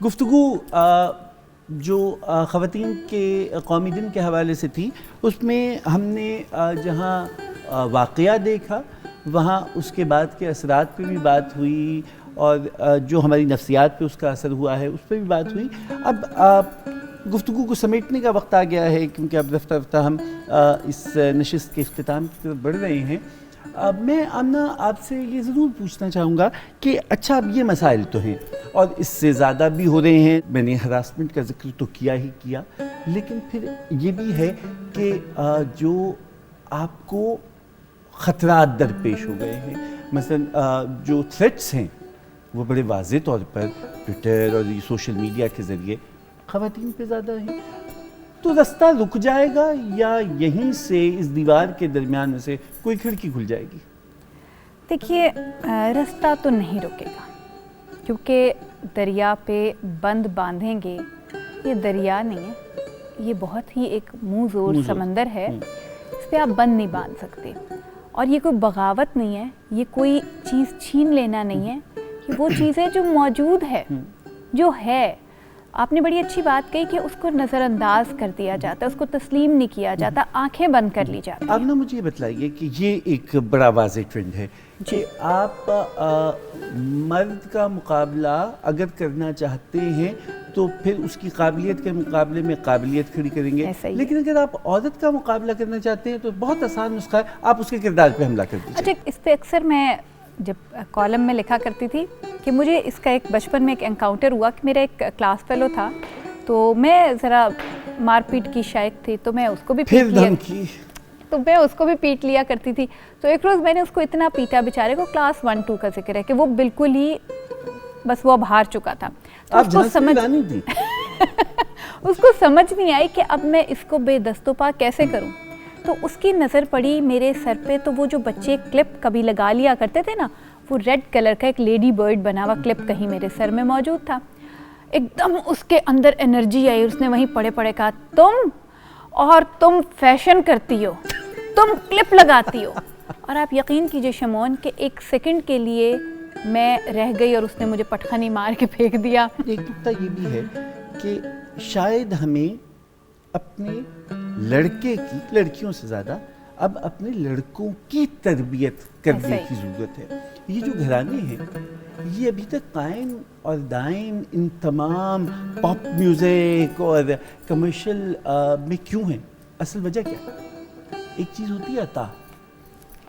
Speaker 1: गुफ्तगू जो ख़वातीन के कौमी दिन के हवाले से थी, उसमें हमने जहाँ वाक़या देखा वहाँ उसके बाद के असरात पे भी बात हुई और जो हमारी नफ्सियात पे उसका असर हुआ है उस पर भी बात हुई। अब गुफ्तगू को समेटने का वक्त आ गया है, क्योंकि अब रफ्ता रफ्ता हम इस नशिस्त के इख्तिताम की तरफ बढ़ रहे हैं। मैं आमना आपसे ये ज़रूर पूछना चाहूँगा कि अच्छा, अब ये मसाइल तो हैं और इससे ज़्यादा भी हो रहे हैं, मैंने हरासमेंट का जिक्र तो किया ही किया, लेकिन फिर ये भी है कि जो आपको ख़तरात दरपेश हो गए हैं, मसलन जो थ्रेट्स हैं वो बड़े वाज़ेह तौर पर ट्विटर और ये सोशल मीडिया के ज़रिए ख़वातीन पे ज़्यादा हैं, तो रास्ता रुक जाएगा या यहीं से इस दीवार के दरमियान में से कोई खिड़की खुल जाएगी?
Speaker 2: देखिए, रास्ता तो नहीं रुकेगा, क्योंकि दरिया पे बंद बांधेंगे, ये दरिया नहीं है, ये बहुत ही एक मुँह ज़ोर समंदर है, इस पर आप बंद नहीं बांध सकते। और ये कोई बगावत नहीं है, ये कोई चीज़ छीन लेना नहीं है, ये वो चीज़ है जो मौजूद है, जो है। आपने बड़ी अच्छी बात कही कि उसको नज़रअंदाज कर दिया जाता है, उसको तस्लीम नहीं किया जाता, आंखें बंद कर ली जाती।
Speaker 1: आप ना मुझे ये बताइए कि ये एक बड़ा वाज़ेह ट्रेंड है कि आप मर्द का मुकाबला अगर करना चाहते हैं तो फिर उसकी काबिलियत के मुकाबले में काबिलियत खड़ी करेंगे, लेकिन अगर आप औरत का मुकाबला करना चाहते हैं तो बहुत आसान नुस्खा है, आप उसके किरदार पे हमला कर दीजिए।
Speaker 2: अच्छा, इस पे अक्सर मैं जब कॉलम में लिखा करती थी कि मुझे इसका एक बचपन में एक एनकाउंटर हुआ कि मेरा एक क्लास फेलो था, तो मैं ज़रा मारपीट की शायक थी, तो मैं उसको भी
Speaker 1: फिर
Speaker 2: पीट लिया,
Speaker 1: धमकी।
Speaker 2: तो मैं उसको भी पीट लिया करती थी। तो एक रोज़ मैंने उसको इतना पीटा, बेचारे को क्लास 1-2 का जिक्र है कि वो बिल्कुल ही बस वो अब हार चुका था। तो
Speaker 1: आप
Speaker 2: उसको
Speaker 1: झांसी की रानी थी।
Speaker 2: उसको समझ नहीं आई कि अब मैं इसको बेदस्तोपा कैसे करूं। तो उसकी नज़र पड़ी मेरे सर पे, तो वो जो बच्चे क्लिप कभी लगा लिया करते थे ना, वो रेड कलर का एक लेडी बर्ड बना हुआ क्लिप कहीं मेरे सर में मौजूद था। एकदम उसके अंदर एनर्जी आई, उसने वहीं पड़े पड़े कहा, तुम फैशन करती हो, तुम क्लिप लगाती हो। और आप यकीन कीजिए शमोन कि एक सेकंड के लिए मैं रह गई और उसने मुझे पटखनी मार के फेंक दिया।
Speaker 1: एक नुकता ये भी है कि शायद हमें अपने लड़के की, लड़कियों से ज़्यादा अब अपने लड़कों की तरबियत करने
Speaker 2: ऐसा
Speaker 1: की ज़रूरत है। ये जो घराने हैं ये अभी तक कायम और दायम इन तमाम पॉप म्यूज़िक और कमर्शियल में क्यों हैं? असल वजह क्या है? एक चीज़ होती है अता।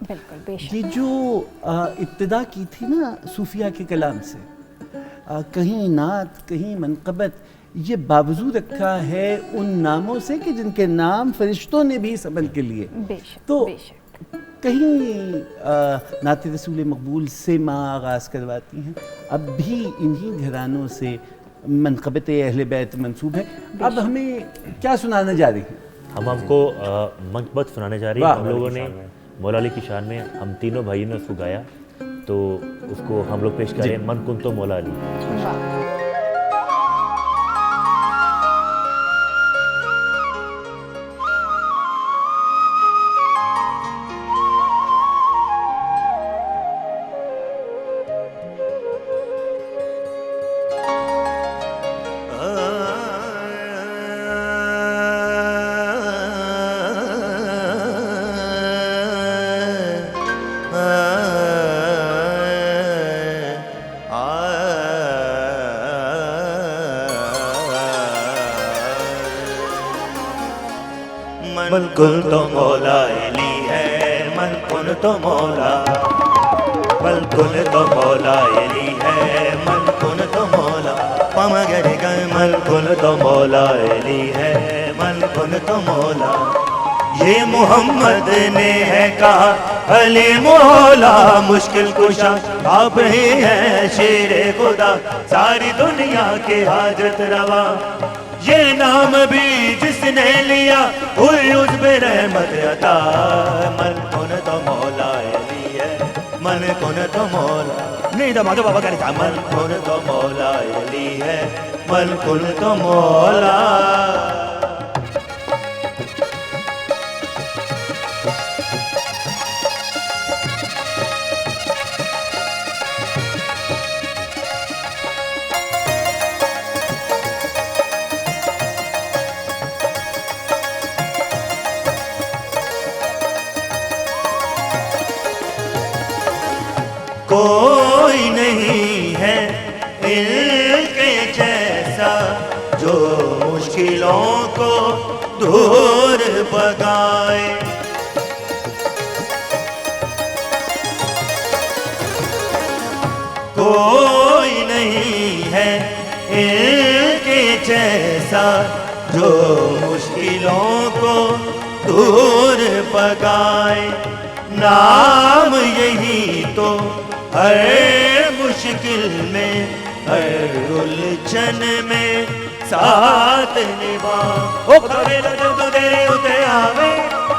Speaker 2: बिल्कुल बेशक।
Speaker 1: ये जो इब्तिदा की थी ना सूफिया के कलाम से, कहीं नात कहीं मनक़बत, ये बावजूद रखा है उन नामों से कि जिनके नाम फरिश्तों ने भी सबन के लिए।
Speaker 2: बेशक,
Speaker 1: तो
Speaker 2: बेशक।
Speaker 1: कहीं नात रसूल मकबूल से माँ आगाज़ करवाती हैं, अब भी इन्हीं घरानों से मनक़बत अहले बैत मंसूब है। अब हमें क्या सुनाने जा रही हैं?
Speaker 3: हम आपको मनक़बत सुनाने जा रही है। हम लोगों ने मौला अली की शान में हम तीनों भाइयों ने उसको गाया, तो उसको हम लोग पेश कर रहे हैं, मन कुन तो मौला अली।
Speaker 2: वाह।
Speaker 4: मन कुन तो मौला अली है, मन कुन तो मौला, मन कुन तो मौला अली है, मन कुन तो मौला, पमा गरे गए मन कुन तो मौला अली है, मन कुन तो मौला। ये मोहम्मद ने है कहा अली मौला, मुश्किल कुशा आप ही हैं शेरे खुदा, सारी दुनिया के हाजत रवा। ये नाम भी जिसने लिया हुई उस पे रहमत अता। मन कुन तो मौला अली है, मन कुन तो मौला, नहीं तो माधो बाबा करे मन कुन तो मौला अली है, मन कुन तो मौला। कोई नहीं है इनके जैसा जो मुश्किलों को दूर भगाए। कोई नहीं है इनके जैसा जो मुश्किलों को दूर भगाए। नाम यही तो हर मुश्किल में, हर उलझन में साथ निभा। ओ खबे तो तेरे उते आवे,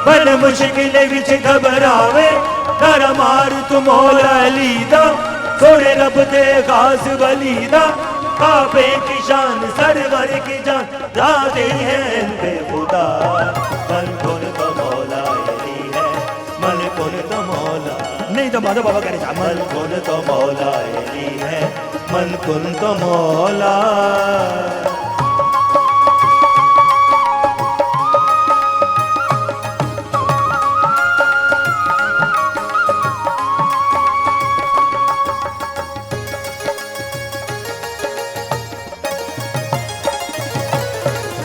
Speaker 4: बन मुश्किल विच घबरावे। डर मार तू मौला अली दा, थोड़े रब दे खास वली दा। काबे की शान सरवर की जान, राधे हैं बेखुदा। मन कुन तो मौला अली है, मन कुन तो मौला, नहीं तो माधो बाबा करे मन कुन तो मौला अली है, मन कुन तो मौला।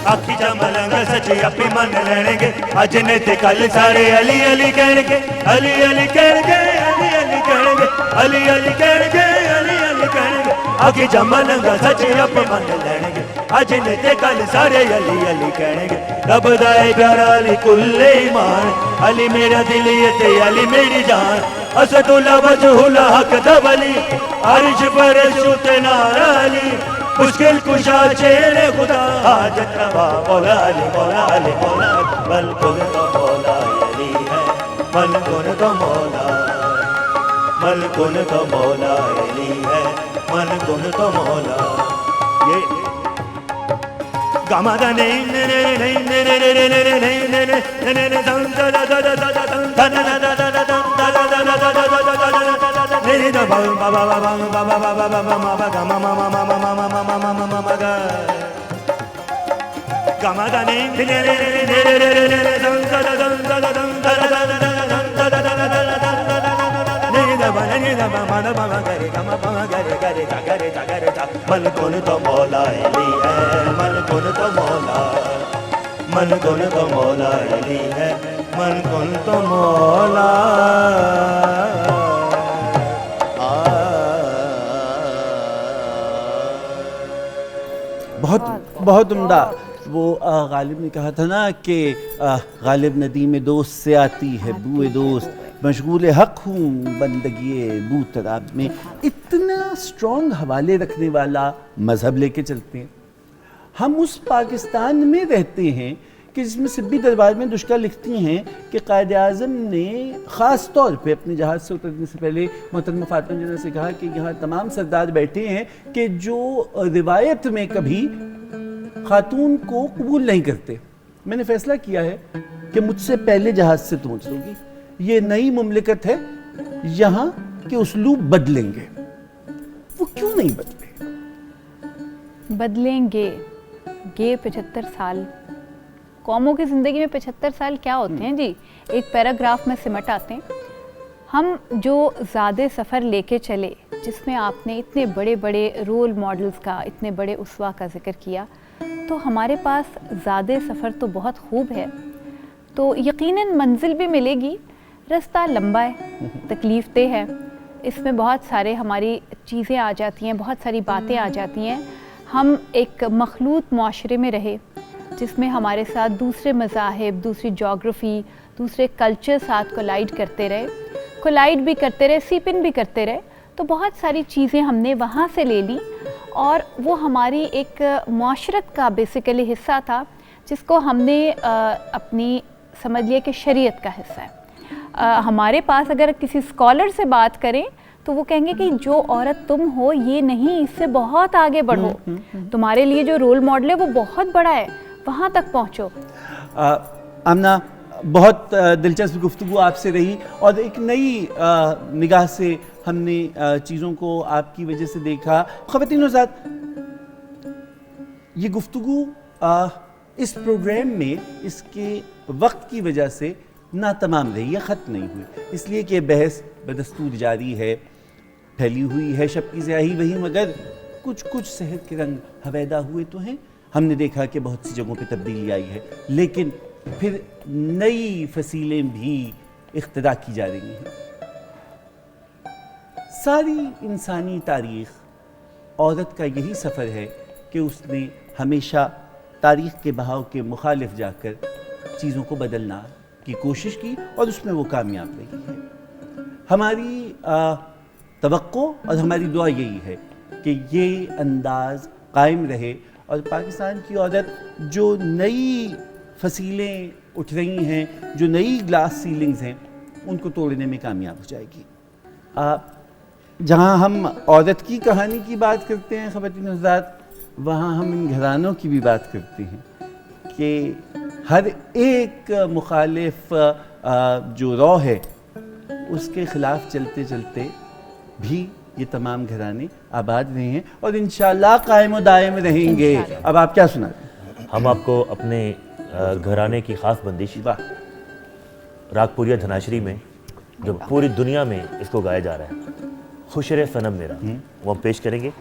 Speaker 4: आखी जा मलंग सची अपनी मन लेंगे, अज ने ते कल सारे अली अली कहणगे, अली अली कहणगे, अली अली कहणगे, अली अली कहणगे, अली अली कहणगे। आगे जमनगा सच अब मन लैणगे अज ने ते कल सारे अली अली कहणगे रब दा ए प्यारा अली कुल्ले ईमान अली मेरा दिल ते अली मेरी जान असदुल्ला वजहुल्ला हक दा वली अर्श पर सुते नारा अली मुश्किल कुशा चेहरे खुदा हाजत रवा मौला अली मौला अली मौला बल कुल तो मौला अली है बल कुल तो मौला बल कुल तो मौला अली है बल कुल तो मौला ये गामा दा नहीं ने ने ने ने ने ने ने ने ने ने ने ने ने दम दा दा दा दा दा दा दा दा दा दा दा दा दा दा दा दा दा ने दा बा बा बा बा बा बा बा बा बा मा बा गामा मा मा मा मा मा मा मा मा मा मा मा गा गामा दा नहीं ने ने ने ने ने ने ने ने दम दा दा दा दा दा दा दा दा दा दा दा दा ने दा बा ने दा बा मा दा बा गा रे गामा बा गा रे गा रे गा रे गा मन कोन तो मौला अली है मन कोन तो मौला मन कोन तो मौला अली है मन कोन तो मौला
Speaker 1: बहुत बहुत उम्दा। वो गालिब ने कहा था ना कि गालिब नदी में दोस्त से आती है बुए दोस्त मशगूल हक हूँ बंदगी बू तराब में। इतना स्ट्रॉन्ग हवाले रखने वाला मज़हब लेके चलते हैं। हम उस पाकिस्तान में रहते हैं कि जिसमें सिब्बी दरबार में दुष्का लिखती हैं कि कायद आज़म ने ख़ास तौर पे अपने जहाज़ से उतरने से पहले मोहतरमा फातिमा जिन्ना से कहा कि यहाँ तमाम सरदार बैठे हैं कि जो रिवायत में कभी खातून को कबूल नहीं करते। मैंने फैसला किया है कि मुझसे पहले जहाज़ से तुम उतरोगी। ये नई मुमलिकत है, यहाँ के उसलूब बदलेंगे। वो क्यों नहीं बदले?
Speaker 2: बदलेंगे। 75 साल कौमों की ज़िंदगी में 75 साल क्या होते हैं जी, एक पैराग्राफ में सिमट आते हैं। हम जो ज़्यादा सफ़र लेके चले, जिसमें आपने इतने बड़े बड़े रोल मॉडल्स का, इतने बड़े उसवा का जिक्र किया, तो हमारे पास ज़्यादा सफ़र तो बहुत खूब है। तो यकीनन मंजिल भी मिलेगी। रास्ता लंबा है, तकलीफ़देह है, इसमें बहुत सारे हमारी चीज़ें आ जाती हैं, बहुत सारी बातें आ जाती हैं। हम एक मखलूत माशरे में रहे जिसमें हमारे साथ दूसरे मज़ाहिब, दूसरी जोग्राफ़ी, दूसरे कल्चर साथ कोलाइड करते रहे, सीपिन भी करते रहे। तो बहुत सारी चीज़ें हमने वहाँ से ले ली और वो हमारी एक माशरत का बेसिकली हिस्सा था, जिसको हमने अपनी समझ लिया कि शरीयत का हिस्सा है। हमारे पास अगर किसी स्कॉलर से बात करें तो वो कहेंगे कि जो औरत तुम हो ये नहीं, इससे बहुत आगे बढ़ो, तुम्हारे लिए जो रोल मॉडल है वो बहुत बड़ा है, वहाँ तक पहुँचो।
Speaker 1: आमना, बहुत दिलचस्प गुफ्तगू आपसे रही और एक नई निगाह से हमने चीज़ों को आपकी वजह से देखा। ख़वातीन और हज़रात, ये गुफ्तगू इस प्रोग्राम में इसके वक्त की वजह से ना तमाम रही है, ख़त्म नहीं हुई, इसलिए कि बहस बदस्तूर जारी है, फैली हुई है शब की स्याही वही, मगर कुछ कुछ सेहत के रंग हवैदा हुए तो हैं। हमने देखा कि बहुत सी जगहों पे तब्दीली आई है, लेकिन फिर नई फसीलें भी इख्तिदा की जा रही हैं। सारी इंसानी तारीख़ औरत का यही सफ़र है कि उसने हमेशा तारीख़ के बहाव के मुखालिफ जाकर चीज़ों को बदलना की कोशिश की और उसमें वो कामयाब रही है। हमारी तवक्को और हमारी दुआ यही है कि ये अंदाज़ कायम रहे और पाकिस्तान की औरत जो नई फसीलें उठ रही हैं, जो नई ग्लास सीलिंग्स हैं, उनको तोड़ने में कामयाब हो जाएगी। जहाँ हम औरत की कहानी की बात करते हैं ख़वातीन हज़रात, वहाँ हम इन घरानों की भी बात करते हैं कि हर एक मुखालिफ जो रॉ है उसके ख़िलाफ़ चलते चलते भी ये तमाम घराने आबाद रहे हैं और इंशाअल्लाह कायम दायम रहेंगे। अब आप क्या सुनाते?
Speaker 3: हम आपको अपने घराने की ख़ास बंदिश रागपुरिया धनाश्री में जो पूरी दुनिया में इसको गाया जा रहा है, खुशरे सनम मेरा, वो हम पेश करेंगे।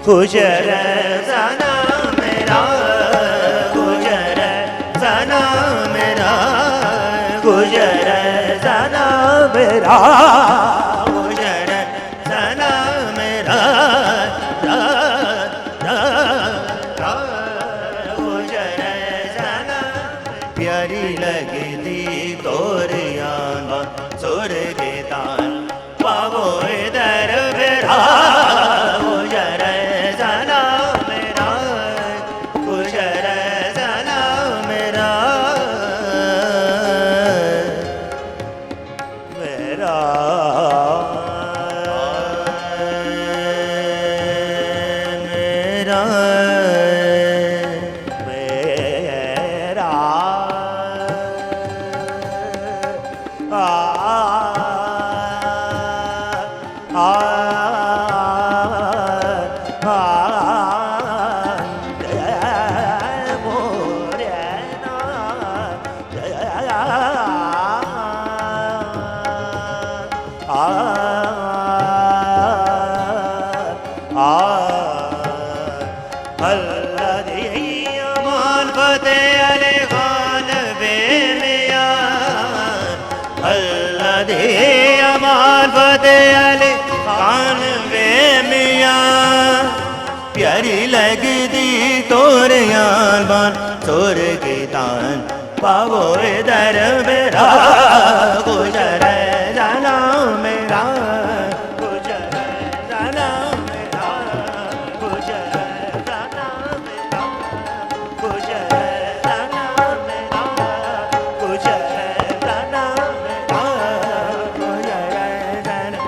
Speaker 4: खुश रह सना मेरा, खुश रह सना मेरा, खुश रह सना मेरा, खुश रह सना मेरा, खुश रह सना। प्यारी लगती तोर याद सुर के तान पावो इधर मेरा, खुश रह सना मेरा, खुश रह सना मेरा, मेरा मेरा मेरा प्यारी लगती तोर यान बान तोर के तान पावो इधर मेरा, खुश रह जाना मेरा, खुश रह जाना मेरा, खुश रह जाना मेरा, खुश रह जाना मेरा, खुश रह जाना मेरा, खुश रह जाना।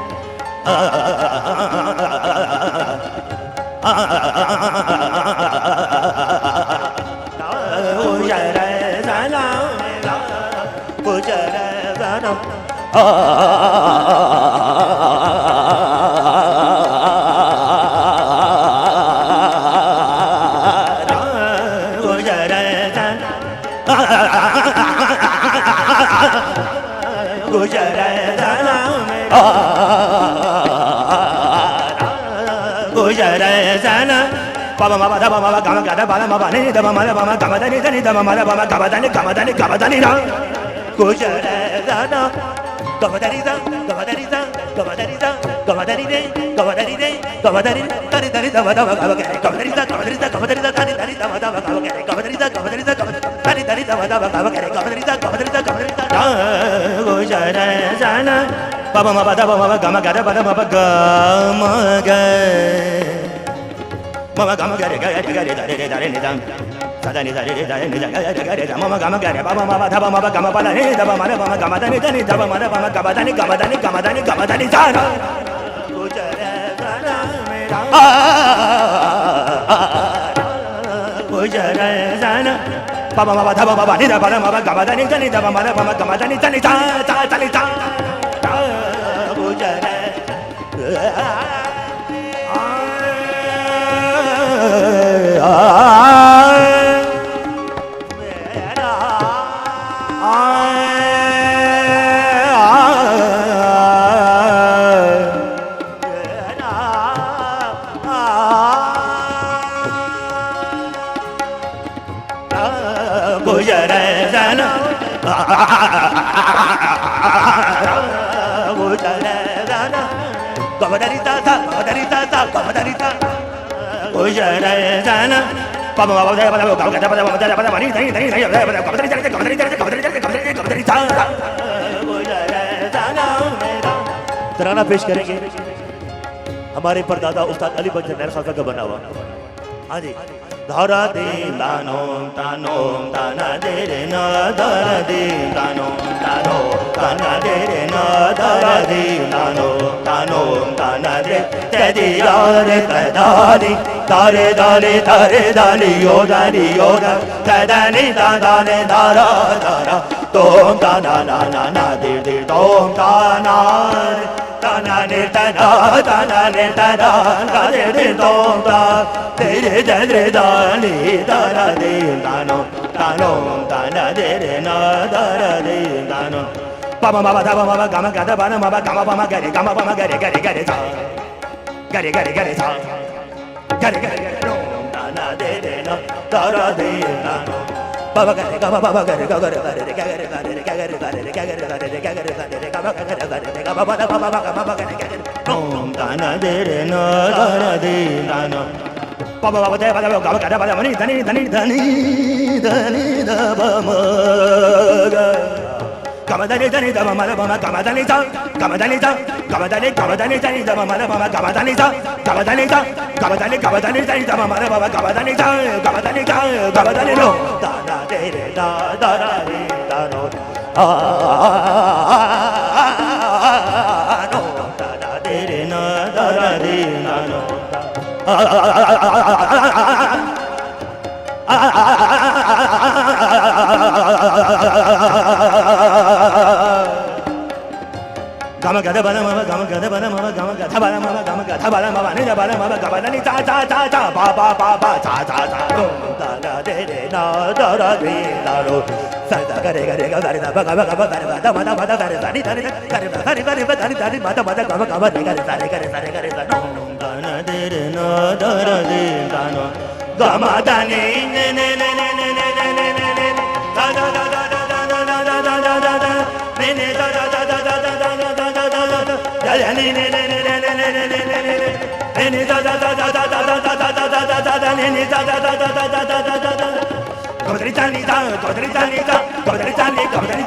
Speaker 4: Baba mama da mama gama gada bala mama ne da mama mama gama da ni da mama mama gama da ni na kujara dana gama da ni da gama da ni da gama da ni da gama da ni de gama da ni de gama da ni da ni da gama da gama da ni da gama da ni da gama da ni da ni da ni da gama da gama da ni da gama da ni da gama da ni da ni da gama da gama da ni da gama da ni da gama da ni da kujara dana baba mama da mama gama gada bala mama gama ga mama gama gare gare gare dare dare ni dam sada ni dare dare ni dare gare gare mama gama gare baba mama da mama gama bala ni da mama mama gama da ni da ni da mama mama gama da ni gama da ni gama da ni gama da ni sana kujara sana mera kujara sana baba mama da mama ni da mama gama da ni da mama mama gama da ni ta ta ta ni ta kujara तराना पेश करेंगे हमारे परदादा उस्ताद अली बंजर नैर खासा का बना हुआ। हाँ जी धारा दे तानो तानो ताना दे रे ना धारा दे तानो तानो ताना दे रे ना धारा दे तानो तानो ताना दे तेरी यार तदानी तारे दाले तारे दाली योदा तदानी दादाने दारा दारा तोम ताना ना ना ना दे दे तोम ताना ताना ने ताना ताना ने ताना तारे दे तोम ता तेरे दरे दानी दारा दे तानो तानो ताना दे रे ना दारा दे तानो Baba mama da mama gama gada bana mama gama mama gari gama mama gari gari gari sa gari gari gari sa gari gari gari no na na de de na da ra de na baba gari gama baba gari gari gari gari gari gari gari gari gari gari gari gari gama gari gari gama baba baba baba gari gari no na na de de na da ra de na baba baba de baba gama gada baba mani dani dani dani dani da bama Gama dani dani da mama mama gama dani da gama dani da gama dani dani da mama mama gama dani da gama dani da gama dani dani da mama mama gama dani da gama dani no da da de de da da da de da no no da da de de na da da de na no Gama gada bana mama gama gada bana mama gama gada bana mama gama gada bana mama ni da bana mama gama ni ta ta ta ta ba ba ba ba ta ta ta no da da de de na da da de da ro sa da ga re ga da da ba ga ba ga ba da ma da ma da da da ni da ni da ni da ni da ni da ni da ni ma da ma da ga ba de ga re sa re ga re sa re ga re sa no da na de de na da ra de da no gama da ni ne ne ne ne ne ne ne ne ne da da da da da da da da da da da da ne ne da da da da da da da da da da da da ya ne ne ne ne ne ne ne ne ne ne ne ne da da da da da da da da da da da da da ne ne da da da da da da da da da Gama dani da, gama dani da, gama dani